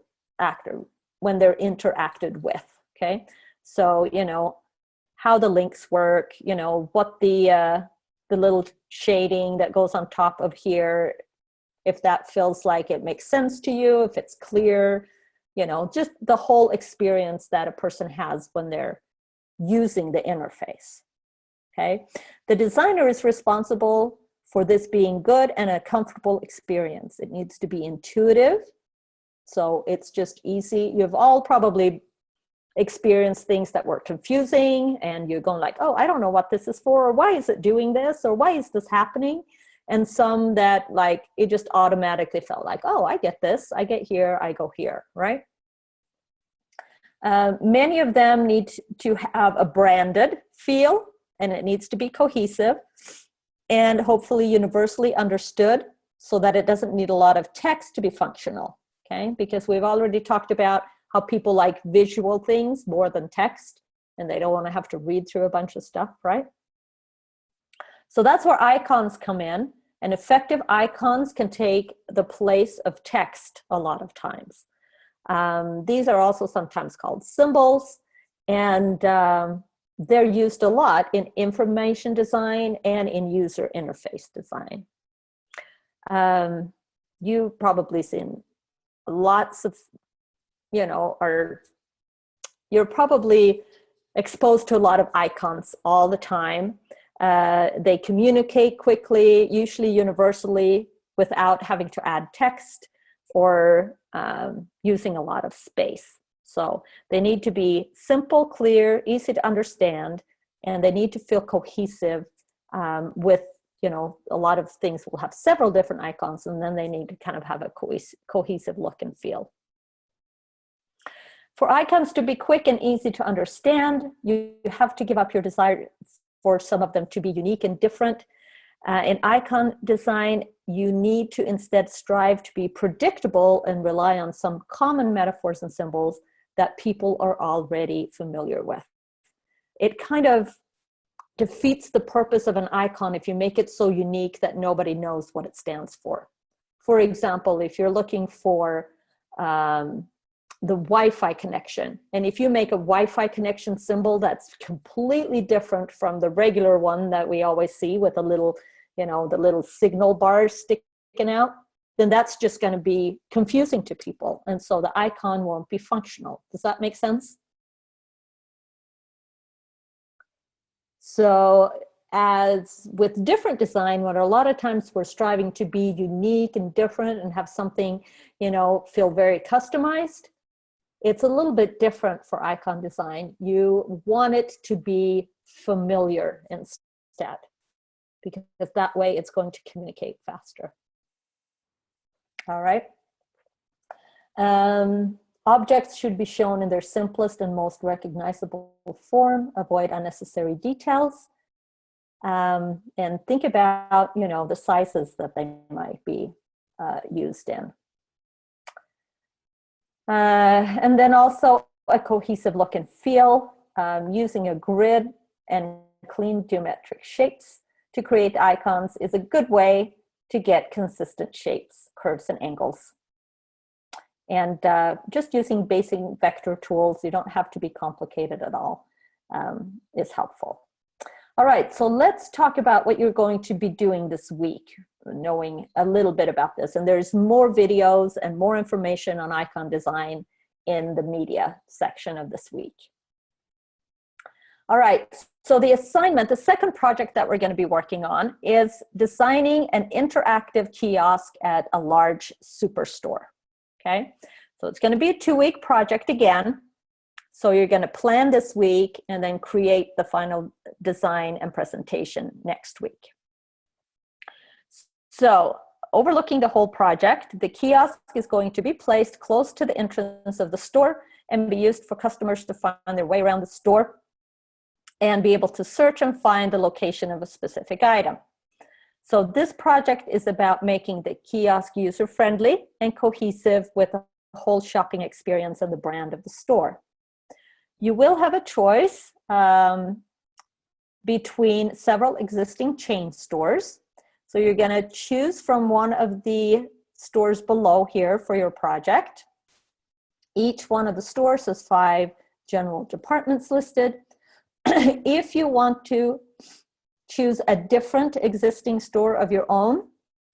with, okay? So, you know, how the links work, you know, what the little shading that goes on top of here, if that feels like it makes sense to you, if it's clear, you know, just the whole experience that a person has when they're using the interface, okay? The designer is responsible for this being good and a comfortable experience. It needs to be intuitive, so it's just easy. You've all probably experienced things that were confusing and you're going like, oh, I don't know what this is for, or why is it doing this, or why is this happening? And some that like, it just automatically felt like, oh, I get this, I get here, I go here, right? Many of them need to have a branded feel, and it needs to be cohesive and hopefully universally understood so that it doesn't need a lot of text to be functional, okay? Because we've already talked about how people like visual things more than text, and they don't want to have to read through a bunch of stuff, right? So that's where icons come in, and effective icons can take the place of text a lot of times. These are also sometimes called symbols, and they're used a lot in information design and in user interface design. You've probably seen lots of, you know, or you're probably exposed to a lot of icons all the time. They communicate quickly, usually universally, without having to add text or using a lot of space. So they need to be simple, clear, easy to understand, and they need to feel cohesive with, you know, a lot of things will have several different icons, and then they need to kind of have a cohesive look and feel. For icons to be quick and easy to understand, you have to give up your desire for some of them to be unique and different. In icon design, you need to instead strive to be predictable and rely on some common metaphors and symbols that people are already familiar with. It kind of defeats the purpose of an icon if you make it so unique that nobody knows what it stands for. For example, if you're looking for the Wi-Fi connection, and if you make a Wi-Fi connection symbol that's completely different from the regular one that we always see with a little, you know, the little signal bars sticking out, then that's just going to be confusing to people, and so the icon won't be functional. Does that make sense? So as with different design, when a lot of times we're striving to be unique and different and have something, you know, feel very customized, it's a little bit different for icon design. You want it to be familiar instead, because that way it's going to communicate faster. All right. Objects should be shown in their simplest and most recognizable form. Avoid unnecessary details. And think about, you know, the sizes that they might be used in. And then also a cohesive look and feel, using a grid and clean geometric shapes to create icons is a good way to get consistent shapes, curves, and angles. And just using basic vector tools, you don't have to be complicated at all, is helpful. All right, so let's talk about what you're going to be doing this week, knowing a little bit about this. And there's more videos and more information on icon design in the media section of this week. All right, so the assignment, the second project that we're going to be working on is designing an interactive kiosk at a large superstore. Okay, so it's going to be a 2-week project again. So you're going to plan this week and then create the final design and presentation next week. So overlooking the whole project, the kiosk is going to be placed close to the entrance of the store and be used for customers to find their way around the store and be able to search and find the location of a specific item. So this project is about making the kiosk user-friendly and cohesive with the whole shopping experience and the brand of the store. You will have a choice between several existing chain stores. So you're going to choose from one of the stores below here for your project. Each one of the stores has 5 general departments listed. If you want to choose a different existing store of your own,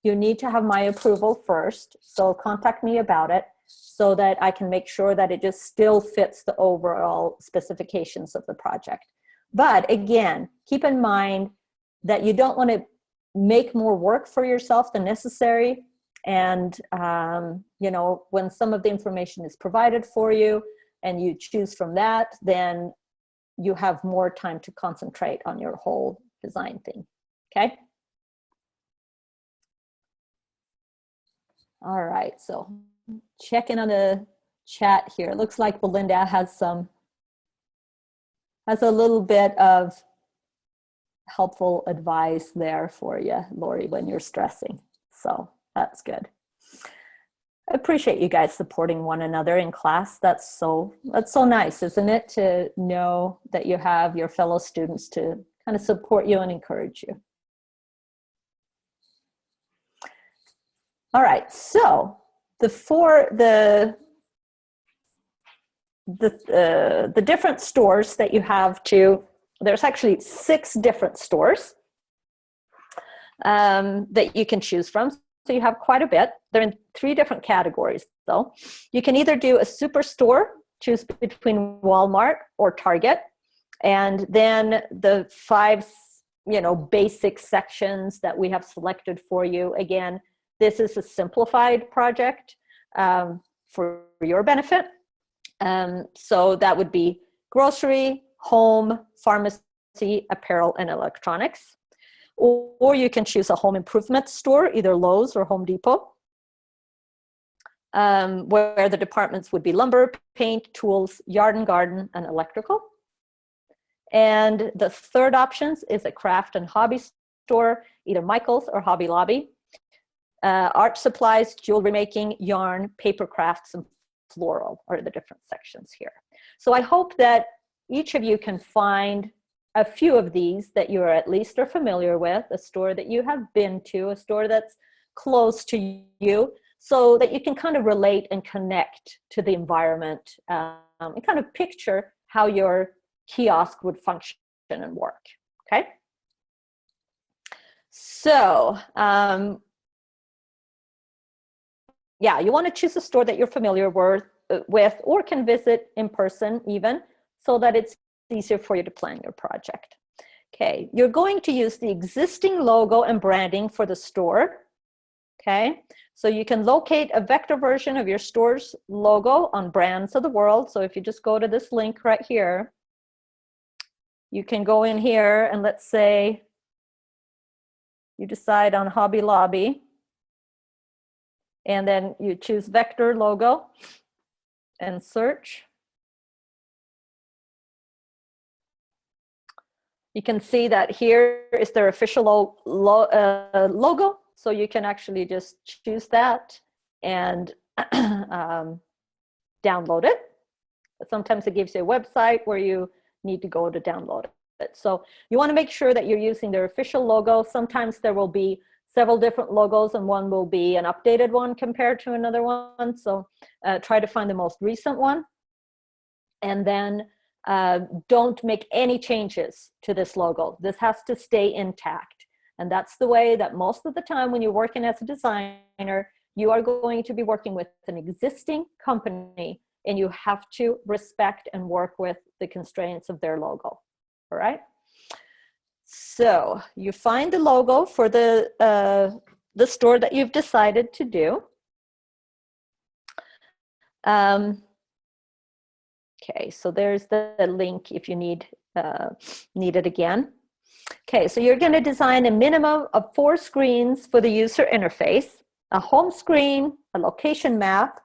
you need to have my approval first. So contact me about it so that I can make sure that it just still fits the overall specifications of the project. But again, keep in mind that you don't want to make more work for yourself than necessary. And, you know, when some of the information is provided for you and you choose from that, then you have more time to concentrate on your whole design thing, okay? All right, so checking on the chat here. It looks like Belinda has a little bit of helpful advice there for you, Lori, when you're stressing. So that's good. I appreciate you guys supporting one another in class. That's so nice, isn't it, to know that you have your fellow students to kind of support you and encourage you. All right, so the different stores that you have to, there's actually 6 different stores that you can choose from. So you have quite a bit. They're in 3 different categories, though. You can either do a superstore, choose between Walmart or Target, and then the 5, you know, basic sections that we have selected for you. Again, this is a simplified project for your benefit. So that would be grocery, home, pharmacy, apparel, and electronics. Or you can choose a home improvement store, either Lowe's or Home Depot, where the departments would be lumber, paint, tools, yard and garden, and electrical. And the third option is a craft and hobby store, either Michael's or Hobby Lobby. Art supplies, jewelry making, yarn, paper crafts, and floral are the different sections here. So I hope that each of you can find a few of these that you are at least are familiar with, a store that you have been to, a store that's close to you, so that you can kind of relate and connect to the environment and kind of picture how your kiosk would function and work, okay? So, yeah, you want to choose a store that you're familiar with or can visit in person even, so that it's easier for you to plan your project. Okay, you're going to use the existing logo and branding for the store. Okay, so you can locate a vector version of your store's logo on Brands of the World. So if you just go to this link right here, you can go in here and let's say you decide on Hobby Lobby, and then you choose vector logo and search. You can see that here is their official logo. So you can actually just choose that and download it. But sometimes it gives you a website where you need to go to download it. So you want to make sure that you're using their official logo. Sometimes there will be several different logos, and one will be an updated one compared to another one. So try to find the most recent one. And then don't make any changes to this logo. This has to stay intact. And that's the way that most of the time when you're working as a designer, you are going to be working with an existing company, and you have to respect and work with the constraints of their logo. All right. So you find the logo for the store that you've decided to do. Okay, so there's the link if you need it again. Okay, so you're going to design a minimum of 4 screens for the user interface: a home screen, a location map,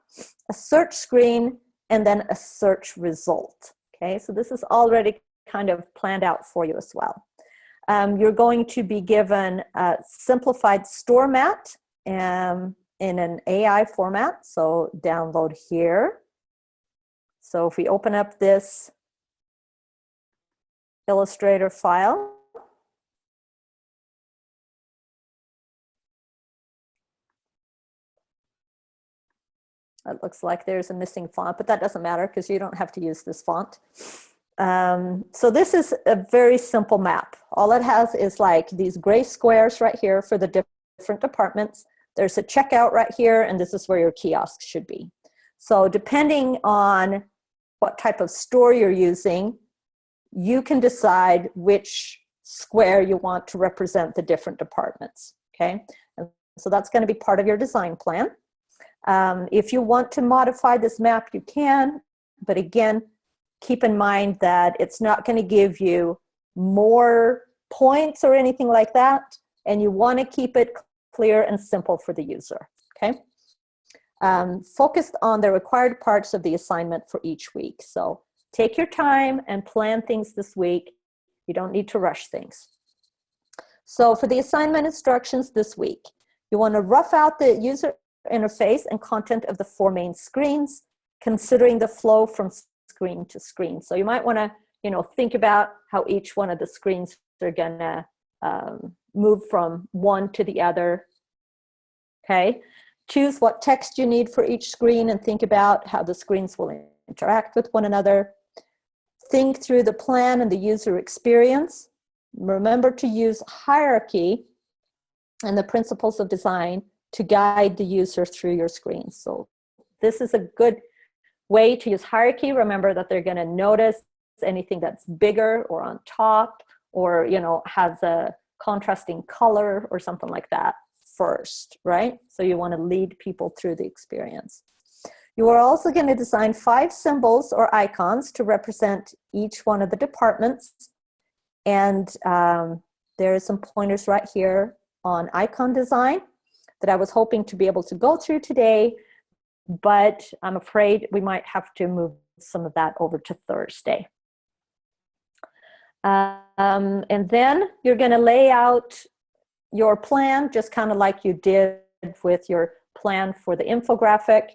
a search screen, and then a search result. Okay, so this is already kind of planned out for you as well. You're going to be given a simplified store mat in an AI format, so download here. So if we open up this Illustrator file, it looks like there's a missing font, but that doesn't matter because you don't have to use this font. So this is a very simple map. All it has is like these gray squares right here for the different departments. There's a checkout right here, and this is where your kiosk should be. So depending on what type of store you're using, you can decide which square you want to represent the different departments, okay? And so that's going to be part of your design plan. If you want to modify this map, you can, but again, keep in mind that it's not going to give you more points or anything like that, and you want to keep it clear and simple for the user, okay? Focused on the required parts of the assignment for each week. So take your time and plan things this week. You don't need to rush things. So for the assignment instructions this week, you want to rough out the user interface and content of the 4 main screens, considering the flow from screen to screen. So you might want to, think about how each one of the screens are going to move from one to the other. Okay. Choose what text you need for each screen and think about how the screens will interact with one another. Think through the plan and the user experience. Remember to use hierarchy and the principles of design to guide the user through your screen. So this is a good way to use hierarchy. Remember that they're going to notice anything that's bigger or on top, or has a contrasting color or something like that first, right? So you want to lead people through the experience. You are also going to design 5 symbols or icons to represent each one of the departments. And there are some pointers right here on icon design that I was hoping to be able to go through today, but I'm afraid we might have to move some of that over to Thursday. And then you're going to lay out your plan, just kind of like you did with your plan for the infographic.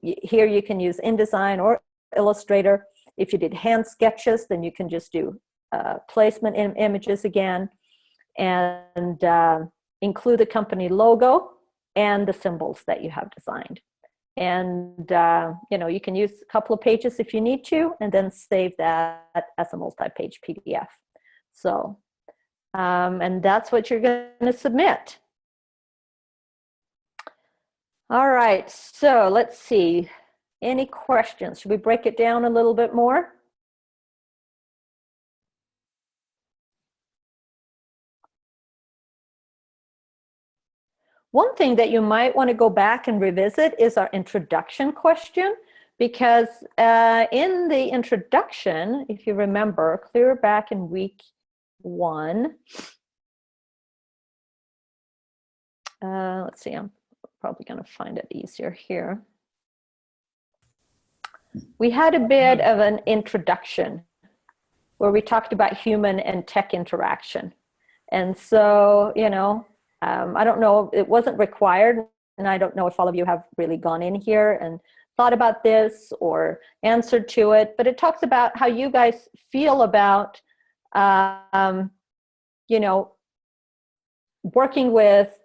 Here you can use InDesign or Illustrator. If you did hand sketches, then you can just do placement images again, and include the company logo and the symbols that you have designed. And you can use a couple of pages if you need to, and then save that as a multi-page PDF. So, and that's what you're going to submit. All right, so let's see. Any questions? Should we break it down a little bit more? One thing that you might want to go back and revisit is our introduction question, because in the introduction, if you remember, clear back in week 1, let's see, I'm probably going to find it easier here. We had a bit of an introduction where we talked about human and tech interaction. And so, I don't know, it wasn't required, and I don't know if all of you have really gone in here and thought about this or answered to it, but it talks about how you guys feel about, working with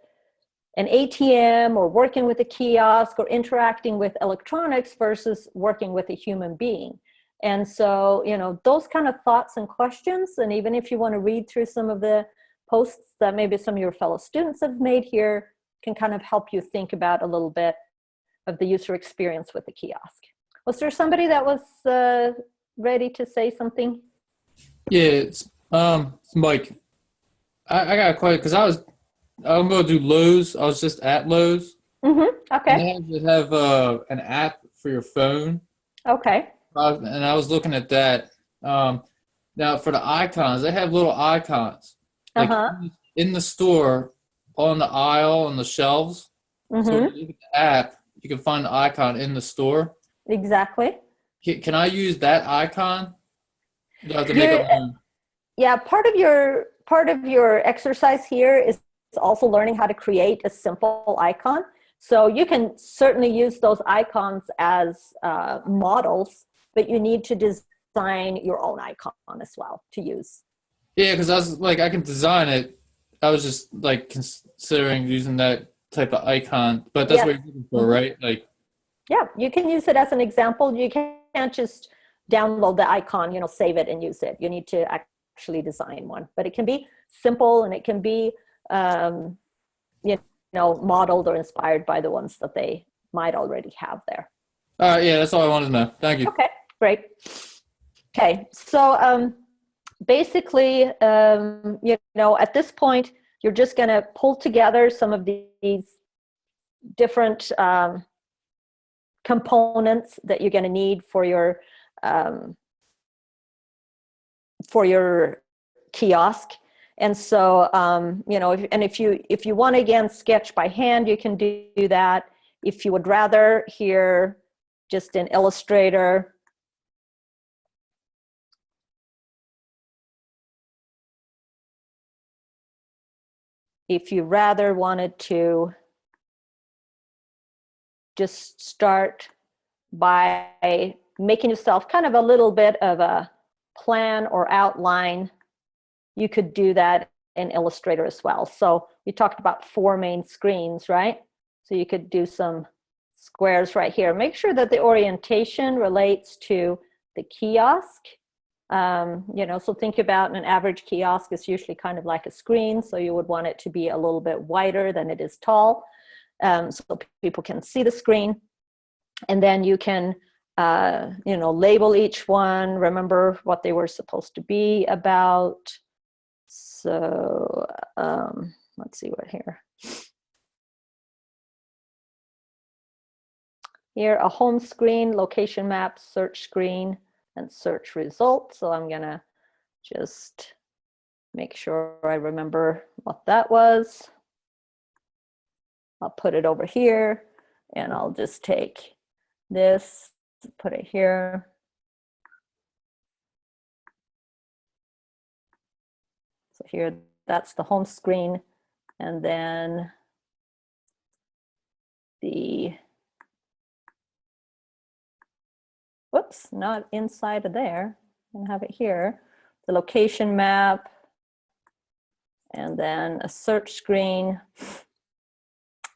an ATM or working with a kiosk or interacting with electronics versus working with a human being. And so, you know, those kind of thoughts and questions, and even if you want to read through some of the posts that maybe some of your fellow students have made here, can kind of help you think about a little bit of the user experience with the kiosk. Was there somebody that was ready to say something?
Yeah, it's Mike. I got a question because I'm going to do Lowe's. I was just at Lowe's.
Okay.
And they have an app for your phone.
Okay.
And I was looking at that. Now for the icons, they have little icons like in the store on the aisle on the shelves. So if you look at the app, you can find the icon in the store.
Exactly.
Can I use that icon? Do I have to make up my own?
Yeah, part of your exercise here is also learning how to create a simple icon. So you can certainly use those icons as models, but you need to design your own icon as well to use.
Yeah, because I was like, I can design it. I was just like considering using that type of icon, but that's what you're looking for, right? Like,
yeah, you can use it as an example. You can't just download the icon, you know, save it and use it. You need to actually design one, but it can be simple and it can be, you know, modeled or inspired by the ones that they might already have there.
yeah, that's all I wanted to know. Thank you.
Okay, great. Okay, so basically, you know, at this point, you're just going to pull together some of these different components that you're going to need for your kiosk. And so, you know, if you want to again sketch by hand, you can do that. If you would rather here, just in Illustrator, if you rather wanted to just start by making yourself kind of a little bit of a plan or outline, you could do that in Illustrator as well. So we talked about 4 main screens, right? So you could do some squares right here. Make sure that the orientation relates to the kiosk. You know, so think about an average kiosk is usually kind of like a screen, so you would want it to be a little bit wider than it is tall, so people can see the screen. And then you can, you know, label each one, remember what they were supposed to be about. So let's see what here. Here, a home screen, location map, search screen, and search results. So I'm gonna just make sure I remember what that was. I'll put it over here, and I'll just take this, put it here. So here, that's the home screen, and then the, whoops, not inside of there. I'm gonna have it here. The location map, and then a search screen,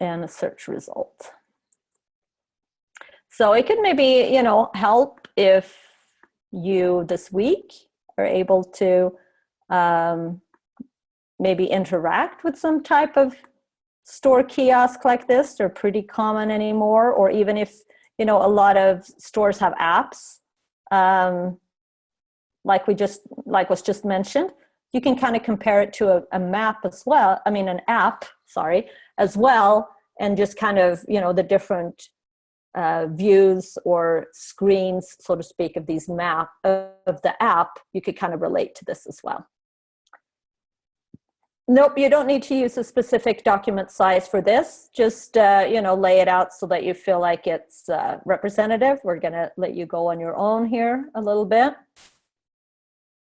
and a search result. So it could maybe, you know, help if you this week are able to maybe interact with some type of store kiosk like this. They're pretty common anymore. Or even if, you know, a lot of stores have apps, like was just mentioned, you can kind of compare it to a map as well. I mean, an app, sorry, as well, and just kind of, you know, the different views or screens, so to speak, of these of the app, you could kind of relate to this as well. Nope, you don't need to use a specific document size for this. Just, you know, lay it out so that you feel like it's representative. We're gonna let you go on your own here a little bit.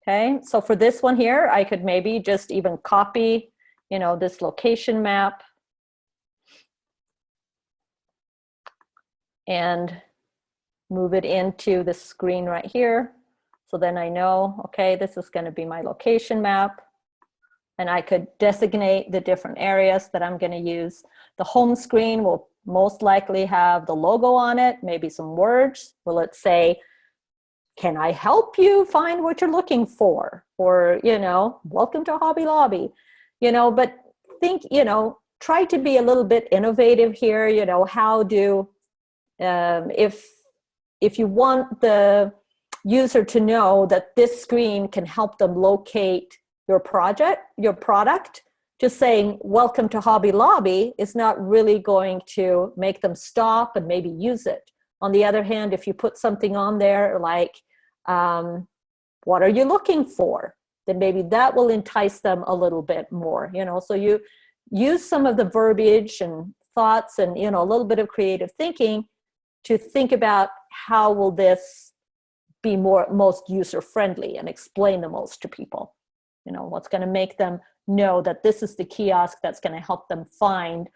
Okay, so for this one here, I could maybe just even copy, you know, this location map and move it into the screen right here. So then I know, okay, this is going to be my location map. and I could designate the different areas that I'm going to use. The home screen will most likely have the logo on it, maybe some words. Will it say, can I help you find what you're looking for? Or, you know, welcome to Hobby Lobby, you know, but think, you know, try to be a little bit innovative here. You know, how do, if you want the user to know that this screen can help them locate your project, your product, just saying welcome to Hobby Lobby is not really going to make them stop and maybe use it. On the other hand, if you put something on there like, what are you looking for? Then maybe that will entice them a little bit more, you know. So you use some of the verbiage and thoughts and, you know, a little bit of creative thinking to think about how will this be most user-friendly and explain the most to people. You know, what's going to make them know that this is the kiosk that's going to help them find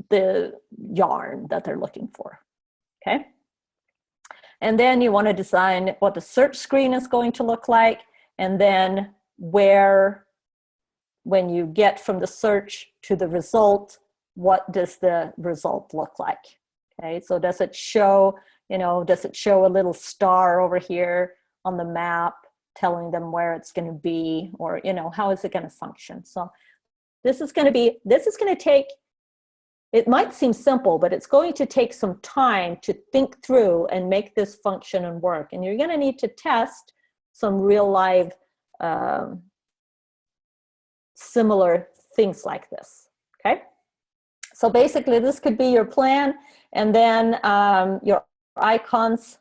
the yarn that they're looking for, okay? And then you want to design what the search screen is going to look like, and then where, when you get from the search to the result, what does the result look like? Okay, so does it show, you know, does it show a little star over here on the map telling them where it's going to be, or, you know, how is it going to function? So this is going to take, it might seem simple, but it's going to take some time to think through and make this function and work. And you're going to need to test some real live similar things like this, okay? So basically this could be your plan, and then your icons,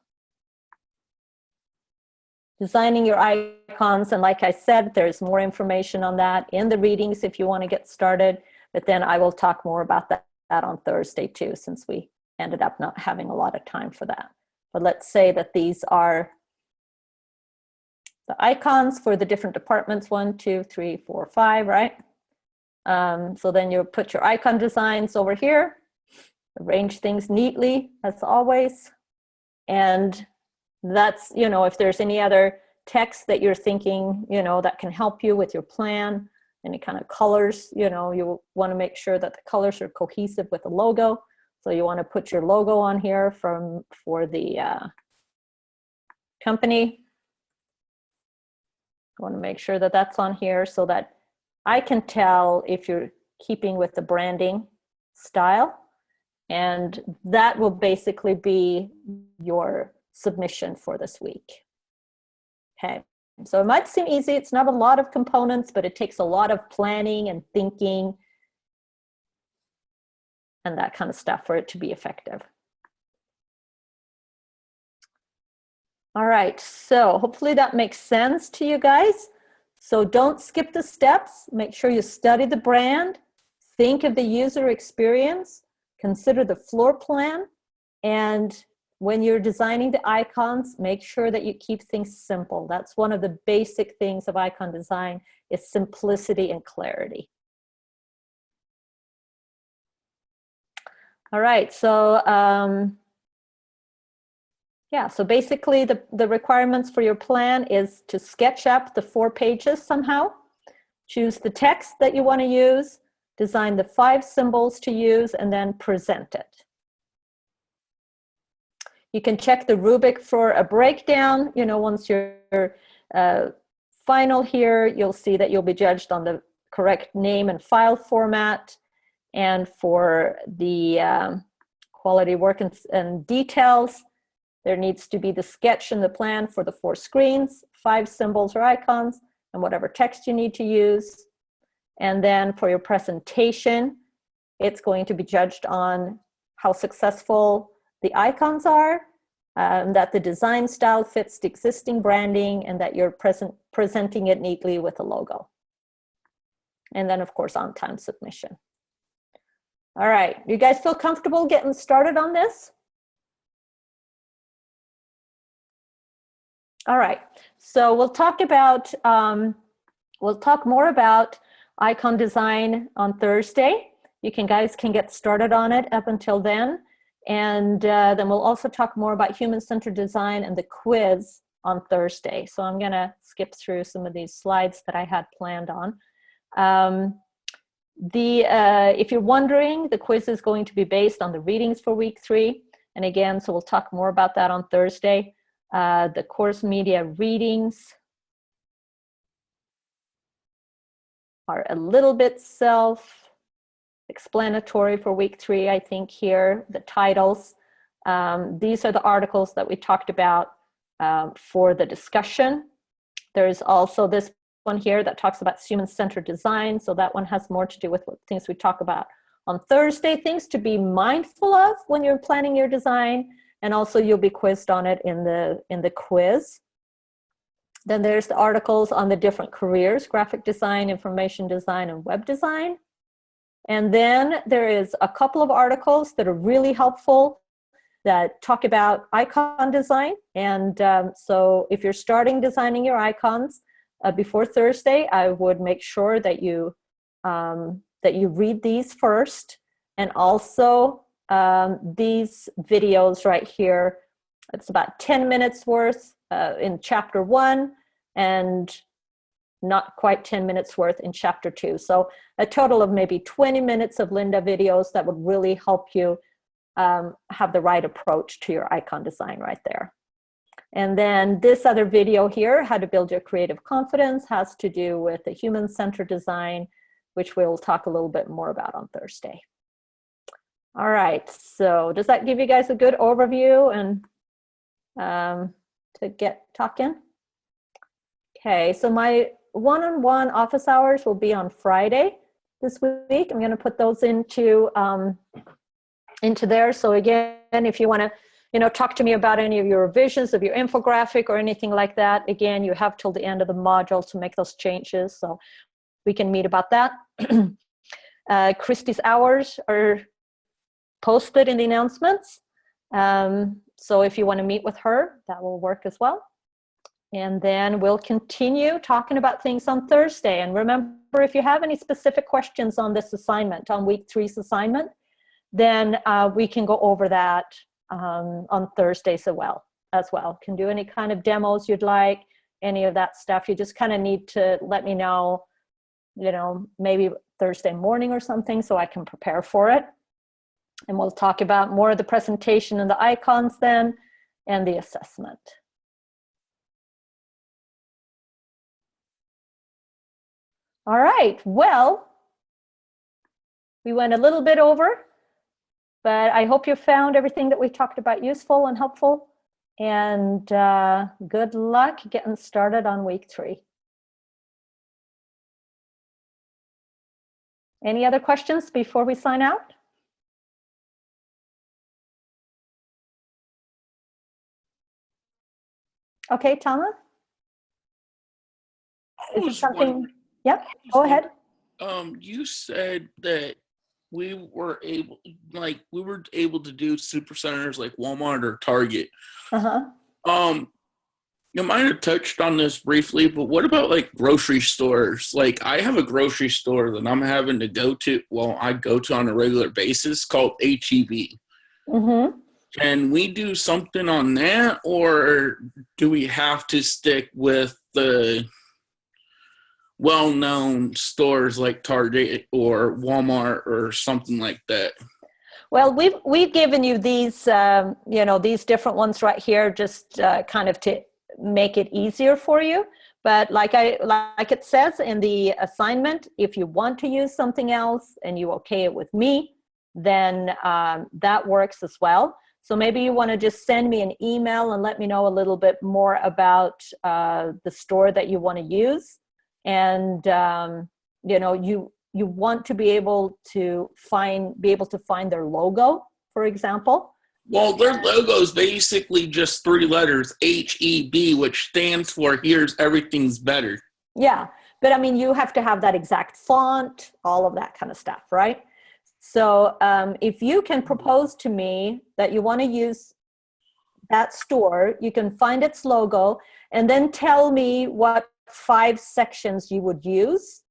designing your icons. And like I said, there's more information on that in the readings if you want to get started, but then I will talk more about that on Thursday too, since we ended up not having a lot of time for that. But let's say that these are the icons for the different departments, 1, 2, 3, 4, 5, right? So then you put your icon designs over here, arrange things neatly as always. And that's, you know, if there's any other text that you're thinking, you know, that can help you with your plan, any kind of colors, you know, you want to make sure that the colors are cohesive with the logo. So you want to put your logo on here for the company. I want to make sure that that's on here so that I can tell if you're keeping with the branding style. And that will basically be your submission for this week. Okay, so it might seem easy. It's not a lot of components, but it takes a lot of planning and thinking and that kind of stuff for it to be effective. All right, so hopefully that makes sense to you guys. So don't skip the steps. Make sure you study the brand, think of the user experience, consider the floor plan, and when you're designing the icons, make sure that you keep things simple. That's one of the basic things of icon design, is simplicity and clarity. All right, so yeah, so basically the requirements for your plan is to sketch up the 4 pages somehow, choose the text that you want to use, design the 5 symbols to use, and then present it. You can check the rubric for a breakdown. You know, once you're final here, you'll see that you'll be judged on the correct name and file format. And for the quality work and details, there needs to be the sketch and the plan for the 4 screens, 5 symbols or icons, and whatever text you need to use. And then for your presentation, it's going to be judged on how successful the icons are, that the design style fits the existing branding, and that you're presenting it neatly with a logo. And then, of course, on-time submission. All right, you guys feel comfortable getting started on this? All right, so we'll talk more about icon design on Thursday. You guys can get started on it up until then. And then we'll also talk more about human-centered design and the quiz on Thursday. So I'm gonna skip through some of these slides that I had planned on. If you're wondering, the quiz is going to be based on the readings for week 3. And again, so we'll talk more about that on Thursday. The course media readings are a little bit self-explanatory for week 3, I think here, the titles. These are the articles that we talked about for the discussion. There's also this one here that talks about human-centered design. So that one has more to do with what things we talk about on Thursday, things to be mindful of when you're planning your design. And also you'll be quizzed on it in the quiz. Then there's the articles on the different careers: graphic design, information design, and web design. And then there is a couple of articles that are really helpful that talk about icon design. And so if you're starting designing your icons before Thursday, I would make sure that you read these first. And also these videos right here, it's about 10 minutes worth in chapter 1 and not quite 10 minutes worth in chapter 2. So a total of maybe 20 minutes of Linda videos that would really help you have the right approach to your icon design right there. And then this other video here, how to build your creative confidence, has to do with the human-centered design, which we'll talk a little bit more about on Thursday. All right, so does that give you guys a good overview and to get talking? Okay, so my one-on-one office hours will be on Friday this week. I'm going to put those into there. So again, if you want to, talk to me about any of your revisions of your infographic or anything like that, again, you have till the end of the module to make those changes. So we can meet about that. Christy's hours are posted in the announcements. So if you want to meet with her, that will work as well. And then we'll continue talking about things on Thursday. And remember, if you have any specific questions on this assignment, on week 3's assignment, then we can go over that on Thursdays as well. Can do any kind of demos you'd like, any of that stuff. You just kind of need to let me know, maybe Thursday morning or something, so I can prepare for it. And we'll talk about more of the presentation and the icons then, and the assessment. All right, well, we went a little bit over, but I hope you found everything that we talked about useful and helpful. And good luck getting started on week 3. Any other questions before we sign out? Okay, Tama? Is there something? Yep, go ahead.
You said that we were able to do supercenters like Walmart or Target. You might have touched on this briefly, but what about like grocery stores? Like I have a grocery store that I'm having to go to. Well, I go to on a regular basis called HEB. Can we do something on that, or do we have to stick with the well-known stores like Target or Walmart or something like that?
Well, we've given you these these different ones right here, just kind of to make it easier for you. But like it says in the assignment, if you want to use something else and you okay it with me, then that works as well. So maybe you want to just send me an email and let me know a little bit more about the store that you want to use. And you want to be able to find their logo, for example.
Well, their logo is basically just 3 letters, HEB, which stands for Here's Everything's Better.
Yeah, but I mean, you have to have that exact font, all of that kind of stuff, right? So if you can propose to me that you want to use that store, you can find its logo and then tell me what 5 sections you would use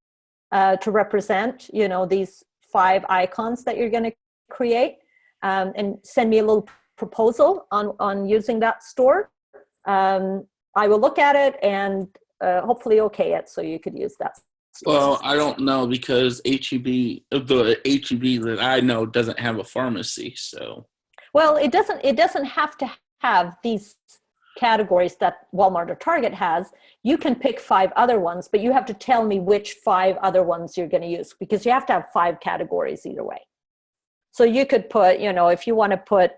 to represent, these 5 icons that you're going to create, and send me a little proposal on using that store. I will look at it and hopefully okay it so you could use that
Well, I don't know because the HEB that I know doesn't have a pharmacy. So,
well, it doesn't have to have these categories that Walmart or Target has. You can pick 5 other ones, but you have to tell me which 5 other ones you're going to use, because you have to have 5 categories either way. So you could put, if you want to put,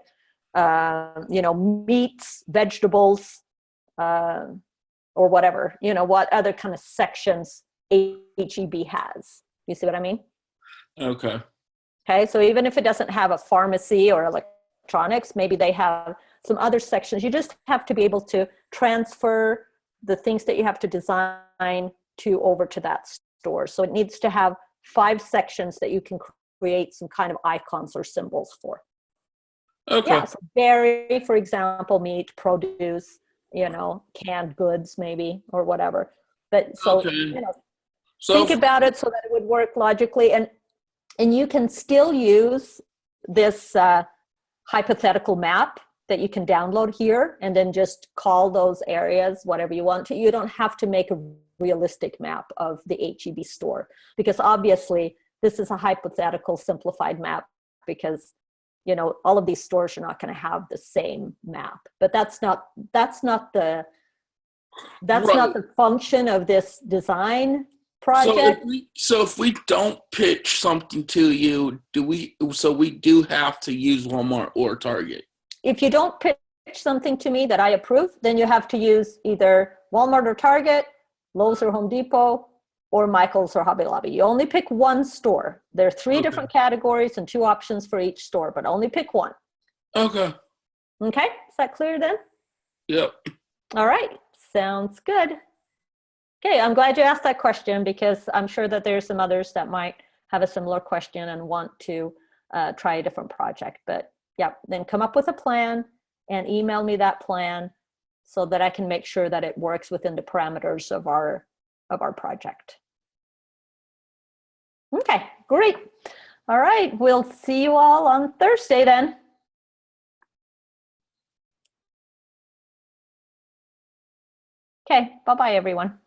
meats, vegetables, or whatever, what other kind of sections HEB has. You see what I mean?
okay.
Okay, so even if it doesn't have a pharmacy or electronics, maybe they have some other sections. You just have to be able to transfer the things that you have to design over to that store. So it needs to have 5 sections that you can create some kind of icons or symbols for.
Okay.
Yeah, so dairy, for example, meat, produce, canned goods maybe, or whatever. But so,
Okay.
think about it so that it would work logically. And you can still use this hypothetical map that you can download here and then just call those areas whatever you want to. You don't have to make a realistic map of the HEB store, because obviously this is a hypothetical simplified map, because all of these stores are not going to have the same map. But that's not the function of this design project.
So if we don't pitch something to you, we do have to use Walmart or Target?
If you don't pitch something to me that I approve, then you have to use either Walmart or Target, Lowe's or Home Depot, or Michael's or Hobby Lobby. You only pick one store. There are 3 different categories and 2 options for each store, but only pick one.
Okay.
Okay, is that clear then?
Yep.
All right, sounds good. Okay, I'm glad you asked that question, because I'm sure that there's some others that might have a similar question and want to try a different project. But yeah, then come up with a plan and email me that plan so that I can make sure that it works within the parameters of our project. Okay, great. All right, we'll see you all on Thursday then. Okay, bye-bye everyone.